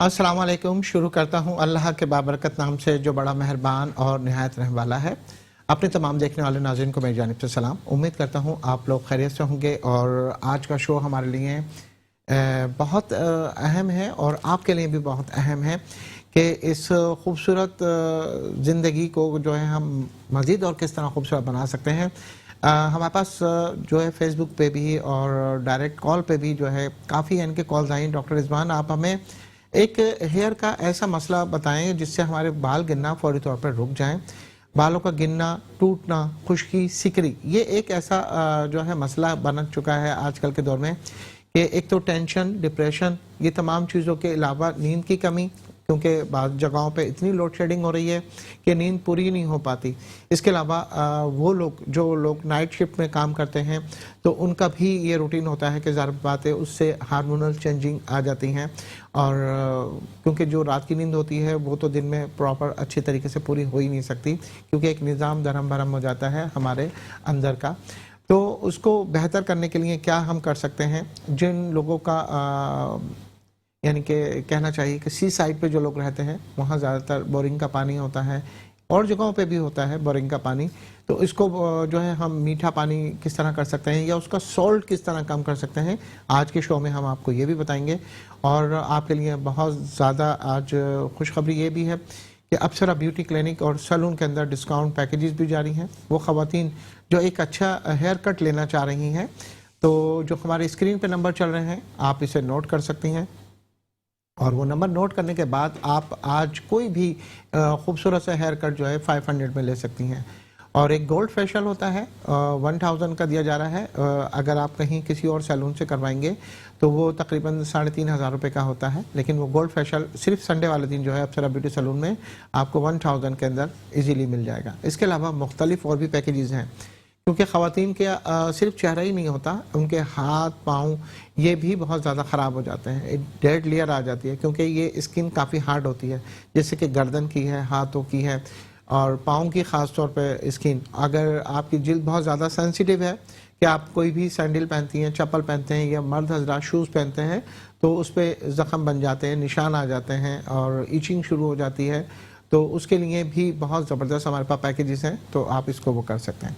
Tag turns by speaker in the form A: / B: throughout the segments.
A: अस्सलाम वालेकुम। शुरू करता हूँ अल्लाह के बाबरकत नाम से जो बड़ा मेहरबान और निहायत रहने वाला है। अपने तमाम देखने वाले नाज़रीन को मेरी जानिब से सलाम। उम्मीद करता हूँ आप लोग खैरियत से होंगे और आज का शो हमारे लिए बहुत अहम है और आपके लिए भी बहुत अहम है कि इस खूबसूरत ज़िंदगी को जो है हम मज़ीद और किस तरह खूबसूरत बना सकते हैं। हमारे पास जो है फेसबुक पे भी और डायरेक्ट कॉल पे भी जो है काफ़ी इनके कॉल्स आई। डॉक्टर रिजवान, आप हमें एक हेयर का ऐसा मसला बताएं जिससे हमारे बाल गिरना फौरी तौर पर रुक जाएं। बालों का गिरना, टूटना, खुश्की, सिकरी, ये एक ऐसा जो है मसला बन चुका है आजकल के दौर में कि एक तो टेंशन, डिप्रेशन, ये तमाम चीज़ों के अलावा नींद की कमी, क्योंकि बाद जगहों पे इतनी लोड शेडिंग हो रही है कि नींद पूरी नहीं हो पाती। इसके अलावा वो लोग जो लोग नाइट शिफ्ट में काम करते हैं तो उनका भी ये रूटीन होता है कि ज़ाहिर बात है उससे हार्मोनल चेंजिंग आ जाती हैं और क्योंकि जो रात की नींद होती है वो तो दिन में प्रॉपर अच्छी तरीके से पूरी हो ही नहीं सकती, क्योंकि एक निज़ाम दरहम भरम हो जाता है हमारे अंदर का। तो उसको बेहतर करने के लिए क्या हम कर सकते हैं? जिन लोगों का यानी कि कहना चाहिए कि सी साइड पे जो लोग रहते हैं वहाँ ज़्यादातर बोरिंग का पानी होता है और जगहों पे भी होता है बोरिंग का पानी। तो इसको जो है हम मीठा पानी किस तरह कर सकते हैं या उसका सॉल्ट किस तरह कम कर सकते हैं, आज के शो में हम आपको ये भी बताएंगे। और आपके लिए बहुत ज़्यादा आज खुशखबरी ये भी है कि अप्सरा ब्यूटी क्लिनिक और सैलून के अंदर डिस्काउंट पैकेजेस भी जारी हैं। वो ख़वातीन जो एक अच्छा हेयर कट लेना चाह रही हैं तो जो हमारे स्क्रीन पर नंबर चल रहे हैं आप इसे नोट कर सकती हैं और वो नंबर नोट करने के बाद आप आज कोई भी खूबसूरत सा हेयर कट जो है 500 में ले सकती हैं। और एक गोल्ड फेशियल होता है 1000 का दिया जा रहा है। अगर आप कहीं किसी और सैलून से करवाएंगे तो वो तकरीबन 3500 रुपये का होता है, लेकिन वो गोल्ड फेशियल सिर्फ संडे वाले दिन जो है अप्सरा ब्यूटी सैलून में आपको 1000 के अंदर ईजीली मिल जाएगा। इसके अलावा मुख्तलिफ और भी पैकेजेस हैं, क्योंकि ख़वातीन के सिर्फ चेहरा ही नहीं होता, उनके हाथ पाँव ये भी बहुत ज़्यादा ख़राब हो जाते हैं। एक डेड लेयर आ जाती है क्योंकि ये स्किन काफ़ी हार्ड होती है, जैसे कि गर्दन की है, हाथों की है और पाँव की ख़ास तौर पे स्किन। अगर आपकी जिल्द बहुत ज़्यादा सेंसिटिव है कि आप कोई भी सैंडल पहनती हैं, चप्पल पहनते हैं या मर्द हजरात शूज़ पहनते हैं तो उस पर ज़ख़म बन जाते हैं, निशान आ जाते हैं और ईचिंग शुरू हो जाती है। तो उसके लिए भी बहुत ज़बरदस्त हमारे पास पैकेजेस हैं, तो आप इसको वो कर सकते हैं।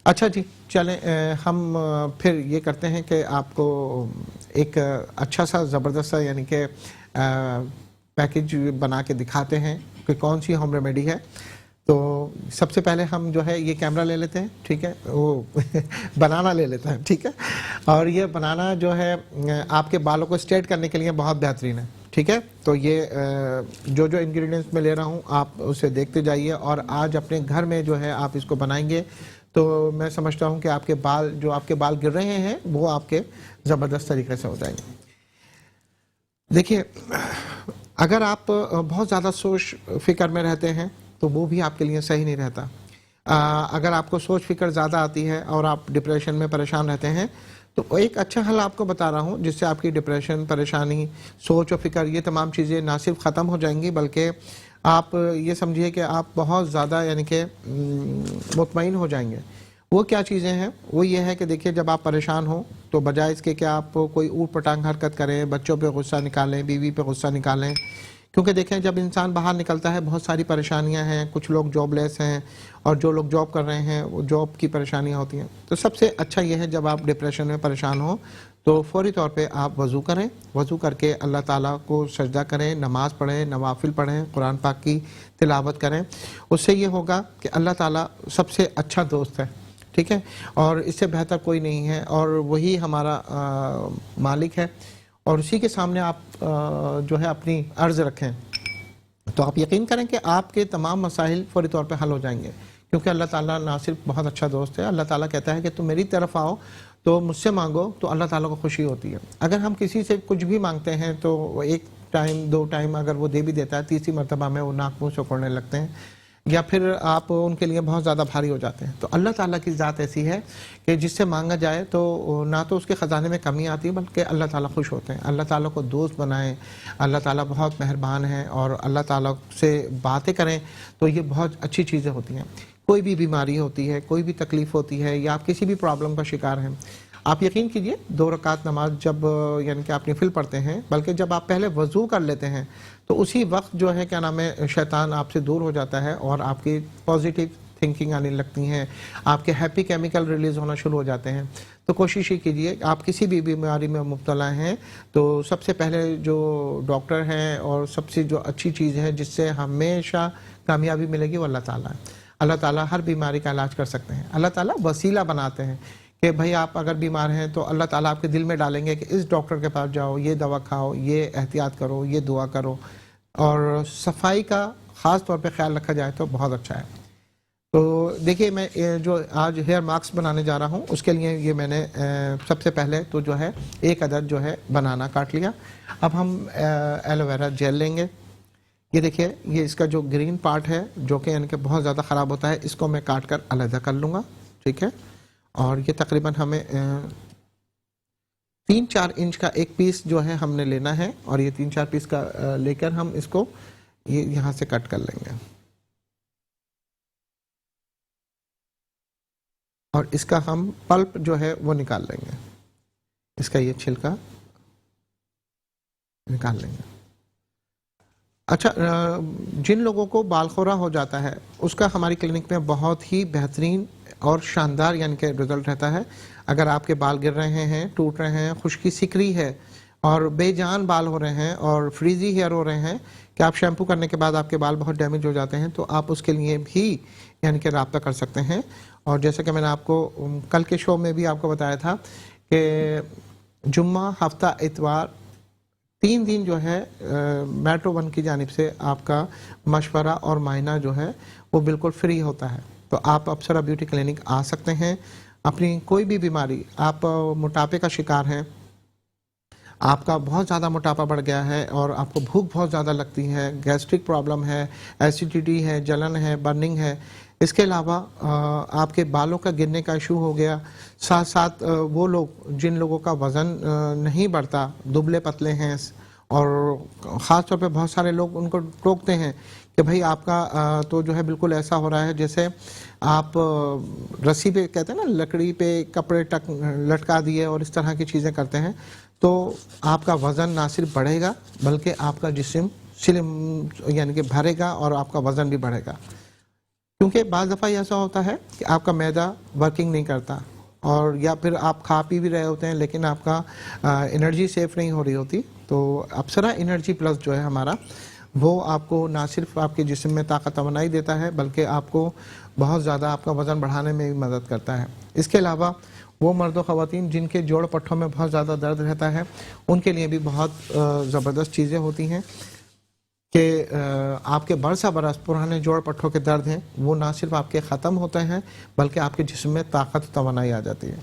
A: अच्छा जी, चलें हम फिर ये करते हैं कि आपको एक अच्छा सा ज़बरदस्त सा यानी कि पैकेज बना के दिखाते हैं कि कौन सी होम रेमेडी है। तो सबसे पहले हम जो है ये कैमरा ले लेते हैं, ठीक है, वो बनाना ले लेते हैं, ठीक है। और ये बनाना जो है आपके बालों को स्ट्रेट करने के लिए बहुत बेहतरीन है, ठीक है। तो ये जो जो इंग्रेडिएंट्स मैं ले रहा हूँ आप उसे देखते जाइए और आज अपने घर में जो है आप इसको बनाएंगे तो मैं समझता हूँ कि आपके बाल गिर रहे हैं वो आपके ज़बरदस्त तरीके से हो जाएंगे। देखिए, अगर आप बहुत ज़्यादा सोच फिक्र में रहते हैं तो वो भी आपके लिए सही नहीं रहता। अगर आपको सोच फिक्र ज़्यादा आती है और आप डिप्रेशन में परेशान रहते हैं तो एक अच्छा हल आपको बता रहा हूँ जिससे आपकी डिप्रेशन, परेशानी, सोच और फिक्र ये तमाम चीज़ें ना सिर्फ ख़त्म हो जाएंगी बल्कि आप ये समझिए कि आप बहुत ज़्यादा यानी कि मुतमईन हो जाएंगे। वो क्या चीज़ें हैं? वो ये है कि देखिए, जब आप परेशान हो तो बजाय इसके कि आप कोई ऊट पटांग हरकत करें, बच्चों पे गुस्सा निकालें, बीवी पे गुस्सा निकालें, क्योंकि देखें जब इंसान बाहर निकलता है बहुत सारी परेशानियां हैं। कुछ लोग जॉबलेस हैं और जो लोग जॉब कर रहे हैं वो जॉब की परेशानियां होती हैं। तो सबसे अच्छा यह है जब आप डिप्रेशन में परेशान हो तो फौरी तौर पे आप वज़ू करें, वज़ू करके अल्लाह ताला को सजदा करें, नमाज़ पढ़ें, नवाफिल पढ़ें, कुरान पाक की तिलावत करें। उससे ये होगा कि अल्लाह ताला सबसे अच्छा दोस्त है, ठीक है, और इससे बेहतर कोई नहीं है और वही हमारा मालिक है और उसी के सामने आप जो है अपनी अर्ज़ रखें तो आप यकीन करें कि आपके तमाम मसाइल फौरी तौर पे हल हो जाएंगे, क्योंकि अल्लाह ताला ना सिर्फ बहुत अच्छा दोस्त है, अल्लाह ताला कहता है कि तुम मेरी तरफ आओ तो मुझसे मांगो तो अल्लाह ताला को खुशी होती है। अगर हम किसी से कुछ भी मांगते हैं तो एक टाइम, दो टाइम अगर वो दे भी देता है, तीसरी मरतबा में वो नाक मुँह सिकोड़ने लगते हैं या फिर आप उनके लिए बहुत ज़्यादा भारी हो जाते हैं। तो अल्लाह ताला की ज़ात ऐसी है कि जिससे मांगा जाए तो ना तो उसके ख़जाने में कमी आती है बल्कि अल्लाह ताला खुश होते हैं। अल्लाह ताला को दोस्त बनाएं, अल्लाह ताला बहुत मेहरबान है और अल्लाह ताला से बातें करें तो ये बहुत अच्छी चीज़ें होती हैं। कोई भी बीमारी होती है, कोई भी तकलीफ़ होती है या आप किसी भी प्रॉब्लम का शिकार हैं, आप यकीन कीजिए 2 रकात नमाज जब यानी कि आप नफिल पढ़ते हैं, बल्कि जब आप पहले वजू कर लेते हैं तो उसी वक्त जो है क्या नाम है शैतान आपसे दूर हो जाता है और आपकी पॉजिटिव थिंकिंग आने लगती हैं, आपके हैप्पी केमिकल रिलीज होना शुरू हो जाते हैं। तो कोशिश ही कीजिए, आप किसी भी बीमारी में मुब्तला हैं तो सबसे पहले जो डॉक्टर हैं और सबसे जो अच्छी चीज़ है जिससे हमेशा कामयाबी मिलेगी वो अल्लाह ताला है। अल्लाह ताला हर बीमारी का इलाज कर सकते हैं। अल्लाह ताला वसीला बनाते हैं कि भाई आप अगर बीमार हैं तो अल्लाह ताला आपके दिल में डालेंगे कि इस डॉक्टर के पास जाओ, ये दवा खाओ, ये एहतियात करो, ये दुआ करो। और सफाई का ख़ास तौर पे ख्याल रखा जाए तो बहुत अच्छा है। तो देखिए, मैं जो आज हेयर मास्क बनाने जा रहा हूँ उसके लिए ये मैंने सबसे पहले तो जो है 1 अदद जो है बनाना काट लिया। अब हम एलोवेरा जेल लेंगे। ये देखिए, ये इसका जो ग्रीन पार्ट है जो कि यानी कि बहुत ज़्यादा ख़राब होता है, इसको मैं काट कर अलहदा कर लूँगा, ठीक है। और ये तकरीबन हमें 3-4 इंच का एक पीस जो है हमने लेना है और ये 3-4 पीस का लेकर हम इसको ये यहाँ से कट कर लेंगे और इसका हम पल्प जो है वो निकाल लेंगे। इसका ये छिलका निकाल लेंगे। अच्छा, जिन लोगों को बालखोरा हो जाता है उसका हमारी क्लिनिक में बहुत ही बेहतरीन और शानदार यानी कि रिजल्ट रहता है। अगर आपके बाल गिर रहे हैं, टूट रहे हैं, खुश्की सिक रही है और बेजान बाल हो रहे हैं और फ्रीजी हेयर हो रहे हैं कि आप शैम्पू करने के बाद आपके बाल बहुत डैमेज हो जाते हैं, तो आप उसके लिए भी यानी कि रब्ता कर सकते हैं। और जैसे कि मैंने आपको कल के शो में भी आपको बताया था कि जुम्मा, हफ्ता, इतवार 3 दिन जो है मेट्रो वन की जानिब से आपका मशवरा और मायना जो है वो बिल्कुल फ्री होता है। तो आप अप्सरा ब्यूटी क्लिनिक आ सकते हैं। अपनी कोई भी बीमारी, आप मोटापे का शिकार हैं, आपका बहुत ज़्यादा मोटापा बढ़ गया है और आपको भूख बहुत ज़्यादा लगती है, गैस्ट्रिक प्रॉब्लम है, एसिडिटी है, जलन है, बर्निंग है, इसके अलावा आपके बालों का गिरने का इशू हो गया, साथ साथ वो लोग जिन लोगों का वज़न नहीं बढ़ता, दुबले पतले हैं और ख़ास तौर पे बहुत सारे लोग उनको टोकते हैं कि भाई आपका तो जो है बिल्कुल ऐसा हो रहा है जैसे आप रस्सी पे, कहते हैं ना, लकड़ी पे कपड़े लटका दिए और इस तरह की चीज़ें करते हैं, तो आपका वज़न ना सिर्फ बढ़ेगा बल्कि आपका जिस्म स्लिम यानी कि भरेगा और आपका वज़न भी बढ़ेगा। क्योंकि बाज़ दफ़ा ऐसा होता है कि आपका मैदा वर्किंग नहीं करता और या फिर आप खा पी भी रहे होते हैं लेकिन आपका एनर्जी सेफ नहीं हो रही होती। तो अप्सरा एनर्जी प्लस जो है हमारा, वो आपको ना सिर्फ आपके जिस्म में ताकत तवानाई देता है बल्कि आपको बहुत ज़्यादा आपका वज़न बढ़ाने में भी मदद करता है। इसके अलावा वो मर्द व ख़वातीन जिनके जोड़ पट्टों में बहुत ज़्यादा दर्द रहता है उनके लिए भी बहुत ज़बरदस्त चीज़ें होती हैं कि आपके बरसा बरस पुराने जोड़ पट्टों के दर्द हैं वो ना सिर्फ आपके ख़त्म होते हैं बल्कि आपके जिस्म में ताकत तवानाई आ जाती है।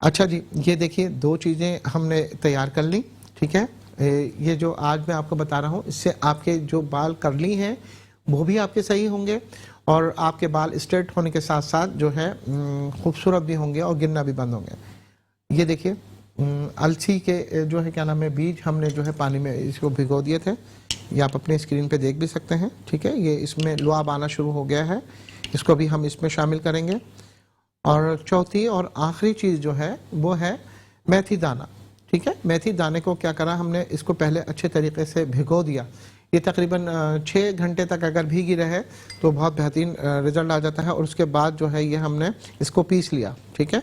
A: अच्छा जी, ये देखिए 2 चीज़ें हमने तैयार कर ली, ठीक है। ये जो आज मैं आपको बता रहा हूँ इससे आपके जो बाल करली हैं वो भी आपके सही होंगे और आपके बाल स्ट्रेट होने के साथ साथ जो है खूबसूरत भी होंगे और गिरना भी बंद होंगे। ये देखिए, अलसी के जो है क्या नाम है बीज हमने जो है पानी में इसको भिगो दिए थे, ये आप अपने स्क्रीन पे देख भी सकते हैं, ठीक है। ये इसमें लुआब आना शुरू हो गया है, इसको भी हम इसमें शामिल करेंगे। और चौथी और आखिरी चीज़ जो है वो है मेथी दाना, ठीक है। मेथी दाने को क्या करा हमने, इसको पहले अच्छे तरीके से भिगो दिया। ये तकरीबन 6 घंटे तक अगर भीगी रहे तो बहुत बेहतरीन रिजल्ट आ जाता है। और उसके बाद जो है ये हमने इसको पीस लिया, ठीक है।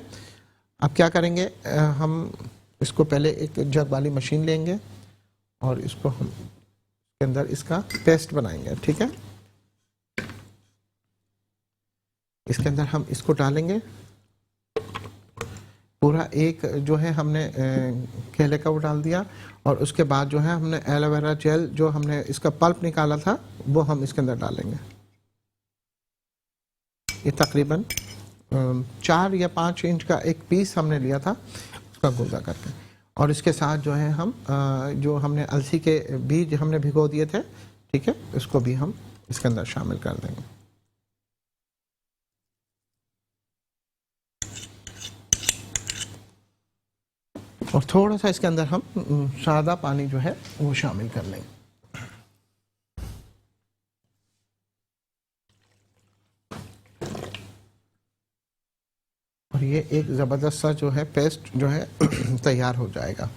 A: अब क्या करेंगे, हम इसको पहले एक जग वाली मशीन लेंगे और इसको हम इसके अंदर इसका पेस्ट बनाएंगे, ठीक है। इसके अंदर हम इसको डालेंगे, पूरा एक जो है हमने केले का वो डाल दिया और उसके बाद जो है हमने एलोवेरा जेल जो हमने इसका पल्प निकाला था वो हम इसके अंदर डालेंगे। ये तकरीबन 4 या 5 इंच का एक पीस हमने लिया था उसका गोजा करके, और इसके साथ जो है हम जो हमने अलसी के बीज हमने भिगो दिए थे, ठीक है, इसको भी हम इसके अंदर शामिल कर देंगे। और थोड़ा सा इसके अंदर हम सादा पानी जो है वो शामिल कर लेंगे। और ये एक ज़बरदस्त सा जो है पेस्ट जो है तैयार हो जाएगा।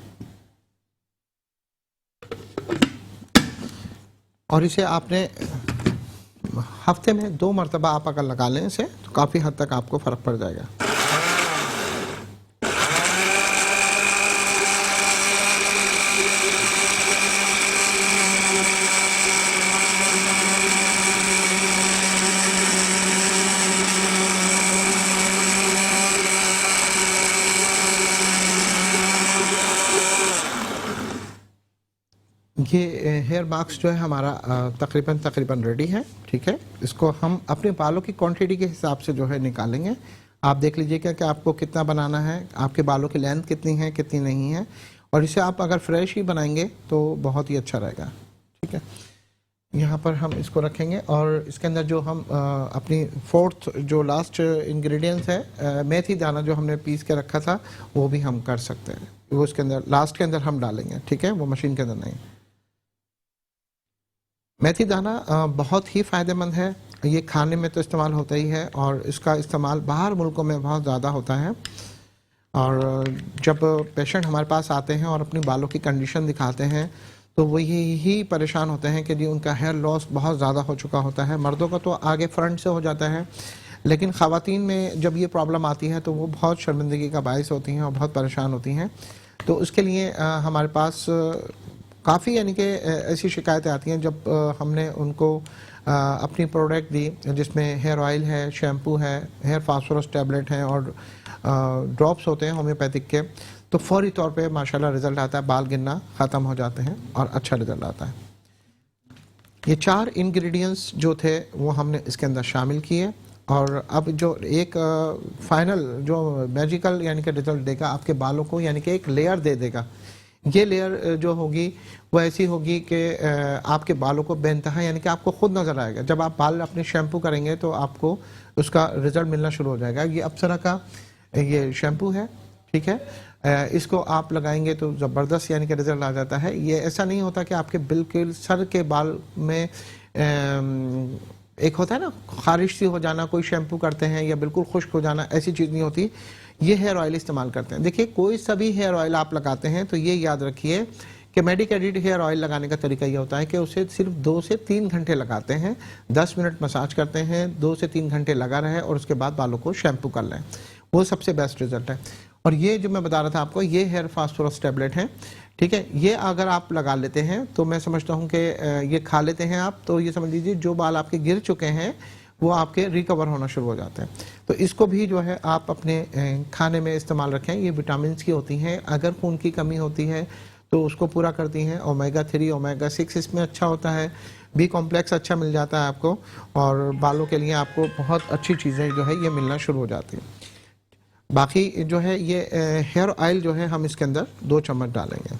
A: और इसे आपने हफ्ते में 2 मरतबा आप अगर लगा लें इसे तो काफ़ी हद तक आपको फ़र्क पड़ जाएगा। ये हेयर मास्क जो है हमारा तकरीबन रेडी है। ठीक है, इसको हम अपने बालों की क्वांटिटी के हिसाब से जो है निकालेंगे। आप देख लीजिएगा कि आपको कितना बनाना है, आपके बालों की लेंथ कितनी है कितनी नहीं है, और इसे आप अगर फ्रेश ही बनाएंगे तो बहुत ही अच्छा रहेगा। ठीक है, यहाँ पर हम इसको रखेंगे और इसके अंदर जो हम अपनी फोर्थ जो लास्ट इंग्रेडिएंट्स है मेथी दाना जो हमने पीस के रखा था वो भी हम कर सकते हैं, वो इसके अंदर लास्ट के अंदर हम डालेंगे। ठीक है, वो मशीन के अंदर नहीं। मेथी दाना बहुत ही फ़ायदेमंद है, ये खाने में तो इस्तेमाल होता ही है और इसका इस्तेमाल बाहर मुल्कों में बहुत ज़्यादा होता है। और जब पेशेंट हमारे पास आते हैं और अपनी बालों की कंडीशन दिखाते हैं तो वो यही परेशान होते हैं कि जी उनका हेयर लॉस बहुत ज़्यादा हो चुका होता है। मर्दों का तो आगे फ्रंट से हो जाता है, लेकिन ख़वातीन में जब ये प्रॉब्लम आती है तो वो बहुत शर्मिंदगी का बायस होती हैं और बहुत परेशान होती हैं। तो उसके लिए हमारे पास काफ़ी यानी कि ऐसी शिकायतें आती हैं जब हमने उनको अपनी प्रोडक्ट दी जिसमें हेयर ऑयल है, शैम्पू है, हेयर फास्फोरस टैबलेट हैं और ड्रॉप्स होते हैं होम्योपैथिक के, तो फौरी तौर पे माशाल्लाह रिज़ल्ट आता है, बाल गिरना ख़त्म हो जाते हैं और अच्छा रिज़ल्ट आता है। ये 4 इंग्रेडिएंट्स जो थे वो हमने इसके अंदर शामिल किए और अब जो एक फाइनल जो मैजिकल यानी कि रिज़ल्ट देगा आपके बालों को, यानी कि एक लेयर दे देगा। ये लेयर जो होगी वो ऐसी होगी कि आपके बालों को बेनतहा यानी कि आपको खुद नज़र आएगा। जब आप बाल अपने शैम्पू करेंगे तो आपको उसका रिज़ल्ट मिलना शुरू हो जाएगा। ये अप्सरा का ये शैम्पू है। ठीक है, इसको आप लगाएंगे तो ज़बरदस्त यानी कि रिज़ल्ट आ जाता है। ये ऐसा नहीं होता कि आपके बिल्कुल सर के बाल में एक होता है ना खारिश सी हो जाना, कोई शैम्पू करते हैं या बिल्कुल खुश्क हो जाना, ऐसी चीज़ नहीं होती। ये हेयर ऑयल इस्तेमाल करते हैं। देखिए, कोई सा भी हेयर ऑयल आप लगाते हैं तो ये याद रखिए कि मेडिकेटेड हेयर ऑयल लगाने का तरीका ये होता है कि उसे सिर्फ 2 से 3 घंटे लगाते हैं, 10 मिनट मसाज करते हैं, 2 से 3 घंटे लगा रहे और उसके बाद बालों को शैम्पू कर लें, वो सबसे बेस्ट रिजल्ट है। और ये जो मैं बता रहा था आपको, ये हेयर फास्फोरस टैबलेट हैं। ठीक है, ये अगर आप लगा लेते हैं तो मैं समझता हूँ कि ये खा लेते हैं आप तो ये समझ लीजिए जो बाल आपके गिर चुके हैं वो आपके रिकवर होना शुरू हो जाते हैं। तो इसको भी जो है आप अपने खाने में इस्तेमाल रखें। ये विटामिन की होती हैं, अगर खून की कमी होती है तो उसको पूरा करती हैं। ओमेगा 3 ओमेगा 6 इसमें अच्छा होता है, बी कॉम्प्लेक्स अच्छा मिल जाता है आपको, और बालों के लिए आपको बहुत अच्छी चीज़ें जो है ये मिलना शुरू हो जाती हैं। बाकी जो है ये हेयर ऑयल जो है हम इसके अंदर 2 चम्मच डालेंगे।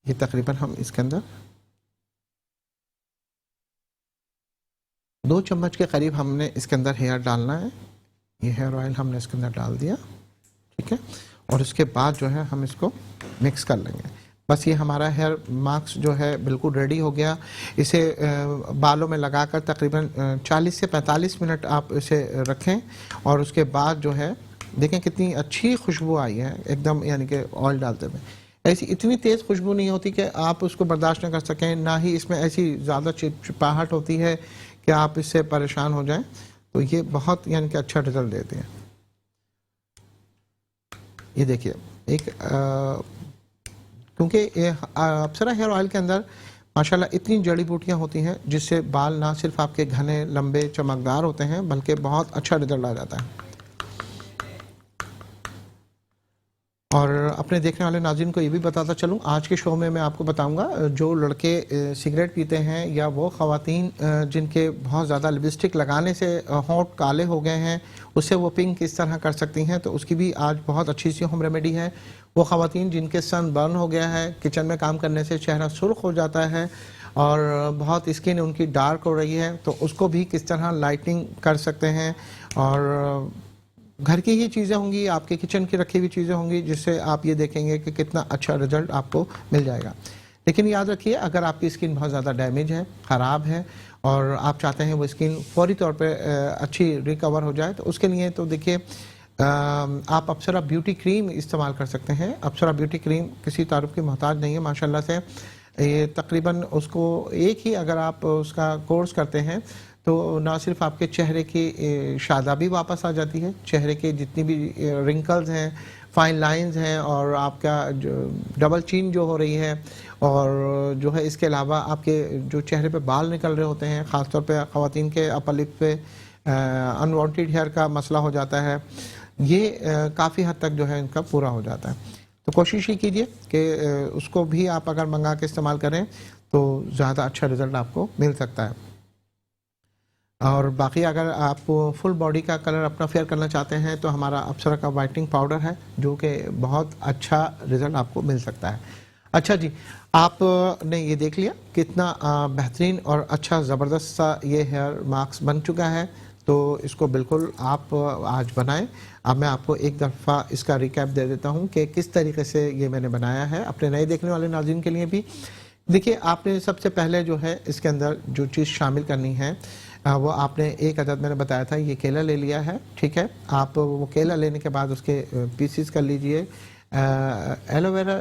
A: ये तकरीबन हम इसके अंदर 2 चम्मच के करीब हमने इसके अंदर हेयर डालना है। ये हेयर ऑयल हमने इसके अंदर डाल दिया। ठीक है, और उसके बाद जो है हम इसको मिक्स कर लेंगे। बस ये हमारा हेयर मास्क जो है बिल्कुल रेडी हो गया। इसे बालों में लगाकर तकरीबन 40 से 45 मिनट आप इसे रखें और उसके बाद जो है देखें कितनी अच्छी खुशबू आई है एकदम, यानी कि ऑयल डालते हुए। ऐसी इतनी तेज़ खुशबू नहीं होती कि आप उसको बर्दाश्त न कर सकें, ना ही इसमें ऐसी ज़्यादा चिपचिपाहट होती है कि आप इससे परेशान हो जाएं। तो ये बहुत यानी कि अच्छा रिजल्ट देते हैं। ये देखिए एक क्योंकि अप्सरा हेयर ऑयल के अंदर माशाल्लाह इतनी जड़ी बूटियाँ होती हैं जिससे बाल ना सिर्फ आपके घने लंबे चमकदार होते हैं बल्कि बहुत अच्छा रिजल्ट आ जाता है। और अपने देखने वाले नाज़रीन को ये भी बताता चलूँ, आज के शो में मैं आपको बताऊंगा जो लड़के सिगरेट पीते हैं या वो ख़वातीन जिनके बहुत ज़्यादा लिपस्टिक लगाने से होंठ काले हो गए हैं, उससे वो पिंक किस तरह कर सकती हैं, तो उसकी भी आज बहुत अच्छी सी होम रेमेडी है। वो ख़वातीन जिनके सन बर्न हो गया है, किचन में काम करने से चेहरा सुर्ख हो जाता है और बहुत स्किन उनकी डार्क हो रही है, तो उसको भी किस तरह लाइटनिंग कर सकते हैं। और घर की ही चीज़ें होंगी, आपके किचन की रखी हुई चीज़ें होंगी जिससे आप ये देखेंगे कि कितना अच्छा रिजल्ट आपको मिल जाएगा। लेकिन याद रखिए, अगर आपकी स्किन बहुत ज़्यादा डैमेज है, ख़राब है और आप चाहते हैं वो स्किन फौरी तौर पे अच्छी रिकवर हो जाए, तो उसके लिए तो देखिए आप अप्सरा ब्यूटी क्रीम इस्तेमाल कर सकते हैं। अप्सरा ब्यूटी क्रीम किसी तारुफ की मोहताज नहीं है माशाल्लाह से। ये तकरीबन उसको एक ही अगर आप उसका कोर्स करते हैं तो ना सिर्फ आपके चेहरे की शादाबी वापस आ जाती है, चेहरे के जितनी भी रिंकल्स हैं, फाइन लाइंस हैं, और आपका जो डबल चीन जो हो रही है, और जो है इसके अलावा आपके जो चेहरे पे बाल निकल रहे होते हैं, ख़ासतौर पे ख़वातीन के अपर लिप पे अनवांटेड हेयर का मसला हो जाता है, ये काफ़ी हद तक जो है इनका पूरा हो जाता है। तो कोशिश ही कीजिए कि उसको भी आप अगर मंगा के इस्तेमाल करें तो ज़्यादा अच्छा रिज़ल्ट आपको मिल सकता है। और बाकी अगर आप फुल बॉडी का कलर अपना फेयर करना चाहते हैं तो हमारा अप्सरा का वाइटनिंग पाउडर है, जो कि बहुत अच्छा रिज़ल्ट आपको मिल सकता है। अच्छा जी, आपने ये देख लिया कितना बेहतरीन और अच्छा ज़बरदस्त सा ये हेयर मास्क बन चुका है, तो इसको बिल्कुल आप आज बनाएं। अब मैं आपको एक दफ़ा इसका रिकैप दे देता हूँ कि किस तरीके से ये मैंने बनाया है अपने नए देखने वाले नाज़रीन के लिए भी। देखिए, आपने सबसे पहले जो है इसके अंदर जो चीज़ शामिल करनी है वो आपने एक अदद मैंने बताया था, ये केला ले लिया है, ठीक है। आप वो केला लेने के बाद उसके पीसीस कर लीजिए। एलोवेरा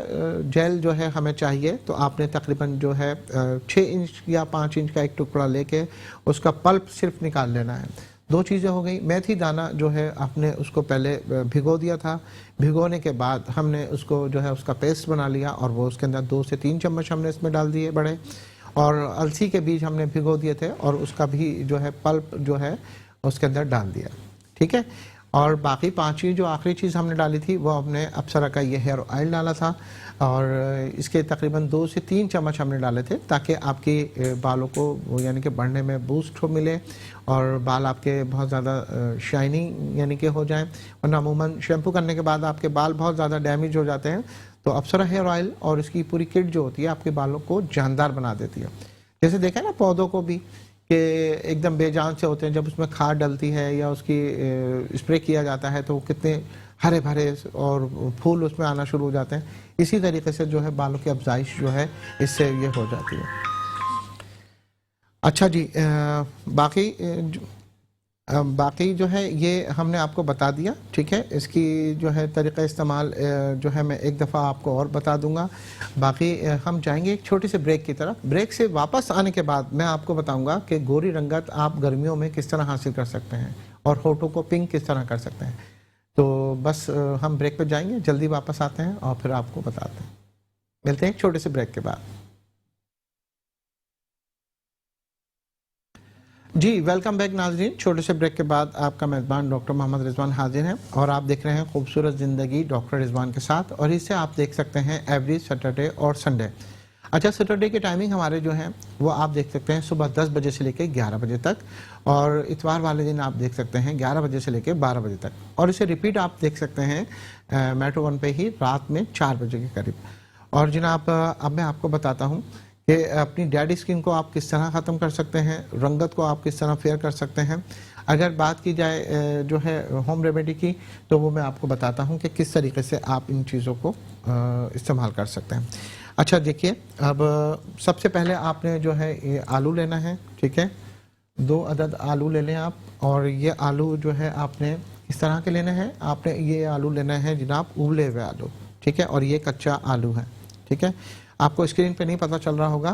A: जेल जो है हमें चाहिए, तो आपने तकरीबन जो है 6 इंच या 5 इंच का एक टुकड़ा लेके उसका पल्प सिर्फ निकाल लेना है। दो चीज़ें हो गई। मेथी दाना जो है आपने उसको पहले भिगो दिया था, भिगोने के बाद हमने उसको जो है उसका पेस्ट बना लिया, और वो उसके अंदर 2 से 3 चम्मच हमने इसमें डाल दिए बड़े। और अलसी के बीज हमने भिगो दिए थे और उसका भी जो है पल्प जो है उसके अंदर डाल दिया, ठीक है। और बाकी पांचवी जो आखिरी चीज़ हमने डाली थी वो हमने अप्सरा का ये हेयर ऑयल डाला था, और इसके तकरीबन 2 से 3 चम्मच हमने डाले थे, ताकि आपके बालों को यानी कि बढ़ने में बूस्ट हो मिले और बाल आपके बहुत ज़्यादा शाइनिंग यानी कि हो जाएं। वरना अमूमन शैम्पू करने के बाद आपके बाल बहुत ज़्यादा डैमेज हो जाते हैं, तो अप्सरा हेयर ऑयल और इसकी पूरी किट जो होती है आपके बालों को जानदार बना देती है। जैसे देखा ना पौधों को भी कि एकदम बेजान से होते हैं, जब उसमें खाद डलती है या उसकी स्प्रे किया जाता है तो वो कितने हरे भरे और फूल उसमें आना शुरू हो जाते हैं। इसी तरीके से जो है बालों की अफजाइश जो है इससे ये हो जाती है। अच्छा जी, बाकी जो है ये हमने आपको बता दिया, ठीक है। इसकी जो है तरीक़ा इस्तेमाल जो है मैं एक दफ़ा आपको और बता दूंगा। बाकी हम जाएंगे एक छोटे से ब्रेक की तरफ। ब्रेक से वापस आने के बाद मैं आपको बताऊंगा कि गोरी रंगत आप गर्मियों में किस तरह हासिल कर सकते हैं और होठों को पिंक किस तरह कर सकते हैं। तो बस हम ब्रेक पर जाएंगे, जल्दी वापस आते हैं और फिर आपको बताते हैं। मिलते हैं एक छोटे से ब्रेक के बाद। जी वेलकम बैक नाजरीन। छोटे से ब्रेक के बाद आपका मेज़बान डॉक्टर मोहम्मद रिजवान हाजिर हैं और आप देख रहे हैं खूबसूरत ज़िंदगी डॉक्टर रिजवान के साथ, और इसे आप देख सकते हैं एवरी सैटरडे और संडे। अच्छा, सैटरडे की टाइमिंग हमारे जो है वो आप देख सकते हैं सुबह 10 बजे से लेकर 11 बजे तक, और इतवार वाले दिन आप देख सकते हैं 11 बजे से लेकर 12 बजे तक, और इसे रिपीट आप देख सकते हैं मेट्रो वन पे ही रात में 4 बजे के करीब। और जनाब अब मैं आपको बताता हूँ कि अपनी डेड स्किन को आप किस तरह ख़त्म कर सकते हैं, रंगत को आप किस तरह फेयर कर सकते हैं। अगर बात की जाए जो है होम रेमेडी की, तो वो मैं आपको बताता हूँ कि किस तरीके से आप इन चीज़ों को इस्तेमाल कर सकते हैं। अच्छा देखिए, अब सबसे पहले आपने जो है ये आलू लेना है, ठीक है। 2 अदद आलू ले लें आप, और ये आलू जो है आपने इस तरह के लेना है। आपने ये आलू लेना है जनाब उबले हुए आलू, ठीक है, और ये कच्चा आलू है, ठीक है। आपको स्क्रीन पे नहीं पता चल रहा होगा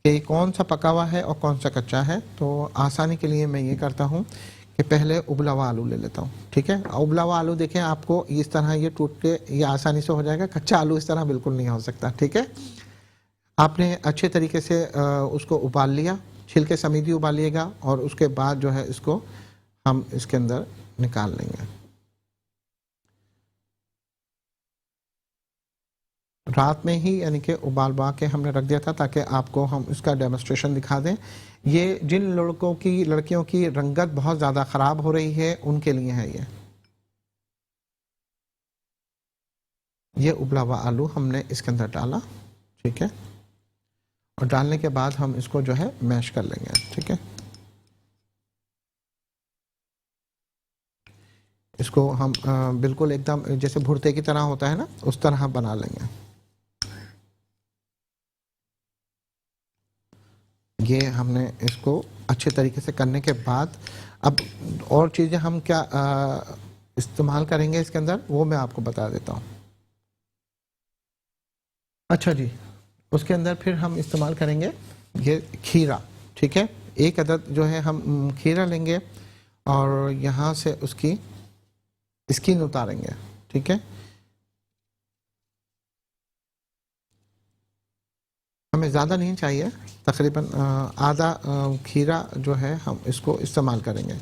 A: कि कौन सा पका हुआ है और कौन सा कच्चा है, तो आसानी के लिए मैं ये करता हूँ कि पहले उबला हुआ आलू ले लेता हूँ, ठीक है। उबला हुआ आलू देखें आपको इस तरह ये टूट के ये आसानी से हो जाएगा, कच्चा आलू इस तरह बिल्कुल नहीं हो सकता, ठीक है। आपने अच्छे तरीके से उसको उबाल लिया, छिलके समेत ही उबालिएगा, और उसके बाद जो है इसको हम इसके अंदर निकाल लेंगे। रात में ही यानी कि उबाल के हमने रख दिया था ताकि आपको हम इसका डेमोस्ट्रेशन दिखा दें। ये जिन लड़कियों की रंगत बहुत ज़्यादा ख़राब हो रही है उनके लिए है ये उबला हुआ आलू हमने इसके अंदर डाला, ठीक है। और डालने के बाद हम इसको जो है मैश कर लेंगे, ठीक है। इसको हम बिल्कुल एकदम जैसे भुर्ते की तरह होता है ना, उस तरह बना लेंगे। ये हमने इसको अच्छे तरीके से करने के बाद अब और चीज़ें हम क्या इस्तेमाल करेंगे इसके अंदर वो मैं आपको बता देता हूँ। अच्छा जी, उसके अंदर फिर हम इस्तेमाल करेंगे ये खीरा, ठीक है। एक अदद जो है हम खीरा लेंगे और यहाँ से उसकी स्किन उतारेंगे, ठीक है। हमें ज़्यादा नहीं चाहिए, तकरीबन आधा खीरा जो है हम इसको इस्तेमाल करेंगे।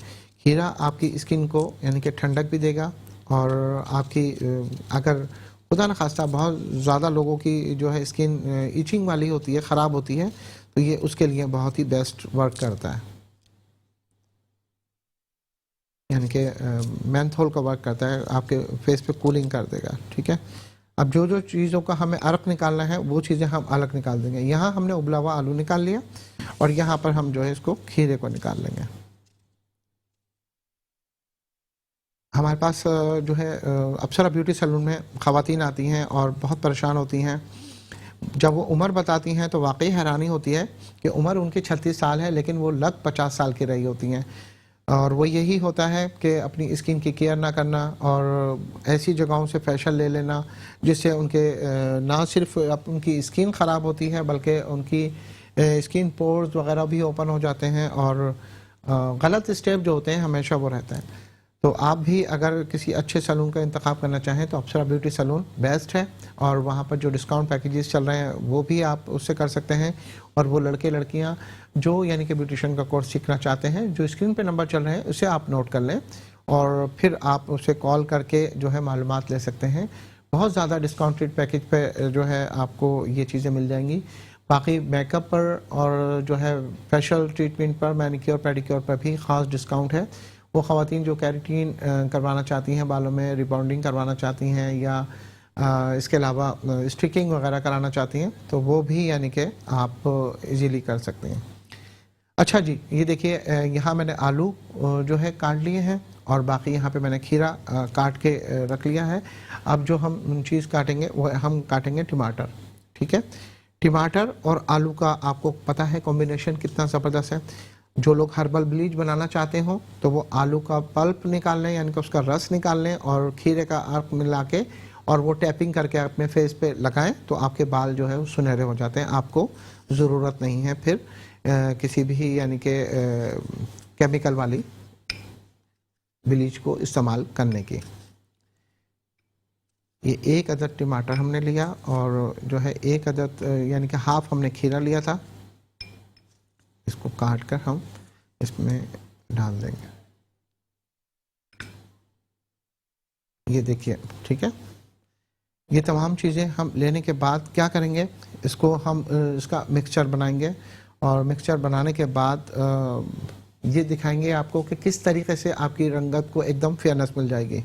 A: खीरा आपकी स्किन को यानी कि ठंडक भी देगा और आपकी अगर खुदा न खास्ता बहुत ज़्यादा लोगों की जो है स्किन इचिंग वाली होती है, ख़राब होती है, तो ये उसके लिए बहुत ही बेस्ट वर्क करता है। यानी कि मेंथोल का वर्क करता है, आपके फेस पे कूलिंग कर देगा, ठीक है। अब जो जो चीज़ों का हमें अर्क निकालना है वो चीज़ें हम अलग निकाल देंगे। यहाँ हमने उबला हुआ आलू निकाल लिया और यहाँ पर हम जो है इसको खीरे को निकाल लेंगे। हमारे पास जो है अप्सरा ब्यूटी सैलून में ख़वातीन आती हैं और बहुत परेशान होती हैं। जब वो उम्र बताती हैं तो वाकई हैरानी होती है कि उम्र उनकी 36 साल है लेकिन वो लग 50 साल की रही होती हैं। और वो यही होता है कि अपनी स्किन की केयर ना करना और ऐसी जगहों से फेशियल ले लेना जिससे उनके ना सिर्फ उनकी स्किन ख़राब होती है बल्कि उनकी स्किन पोर्स वगैरह भी ओपन हो जाते हैं और गलत स्टेप जो होते हैं हमेशा वो रहते हैं। तो आप भी अगर किसी अच्छे सैलून का इंतखाब करना चाहें तो अप्सरा ब्यूटी सैलून बेस्ट है और वहाँ पर जो डिस्काउंट पैकेजेस चल रहे हैं वो भी आप उससे कर सकते हैं। और वो लड़के लड़कियाँ जो यानी कि ब्यूटिशियन का कोर्स सीखना चाहते हैं, जो स्क्रीन पे नंबर चल रहे हैं उसे आप नोट कर लें और फिर आप उसे कॉल करके जो है मालूमात ले सकते हैं। बहुत ज़्यादा डिस्काउंटेड पैकेज पे जो है आपको ये चीज़ें मिल जाएंगी। बाकी मेकअप पर और जो है फेशियल ट्रीटमेंट पर, मैनिक्योर पेडिक्योर पर भी ख़ास डिस्काउंट है। वो ख़वातीन जो कैरेटीन करवाना चाहती हैं, बालों में रिबॉन्डिंग करवाना चाहती हैं या इसके अलावा स्टिकिंग वगैरह कराना चाहती हैं तो वो भी यानी कि आप इजीली कर सकते हैं। अच्छा जी, ये देखिए यहाँ मैंने आलू जो है काट लिए हैं और बाकी यहाँ पे मैंने खीरा काट के रख लिया है। अब जो हम चीज़ काटेंगे वो हम काटेंगे टमाटर, ठीक है। टमाटर और आलू का आपको पता है कॉम्बिनेशन कितना ज़बरदस्त है। जो लोग हर्बल ब्लीच बनाना चाहते हो तो वो आलू का पल्प निकाल लें यानी कि उसका रस निकाल लें और खीरे का अर्क मिला के और वो टैपिंग करके अपने फेस पे लगाएं तो आपके बाल जो है वो सुनहरे हो जाते हैं। आपको ज़रूरत नहीं है फिर किसी भी यानी कि केमिकल वाली ब्लीच को इस्तेमाल करने की। ये एक अदद टमाटर हमने लिया और जो है एक अदद यानी कि हाफ हमने खीरा लिया था, इसको काट कर हम इसमें डाल देंगे। ये देखिए, ठीक है। ये तमाम चीज़ें हम लेने के बाद क्या करेंगे, इसको हम इसका मिक्सचर बनाएंगे और मिक्सचर बनाने के बाद ये दिखाएंगे आपको कि किस तरीके से आपकी रंगत को एकदम फेयरनेस मिल जाएगी।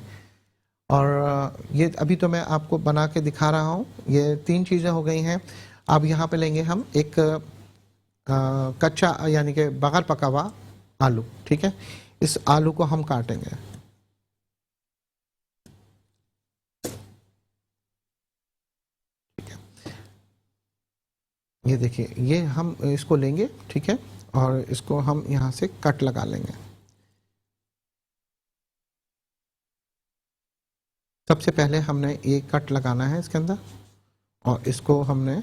A: और ये अभी तो मैं आपको बना के दिखा रहा हूँ। ये 3 चीज़ें हो गई हैं। अब यहाँ पे लेंगे हम एक कच्चा यानी कि बगैर पका हुआ आलू, ठीक है। इस आलू को हम काटेंगे। ये देखिए, ये हम इसको लेंगे, ठीक है, और इसको हम यहाँ से कट लगा लेंगे। सबसे पहले हमने एक कट लगाना है इसके अंदर और इसको हमने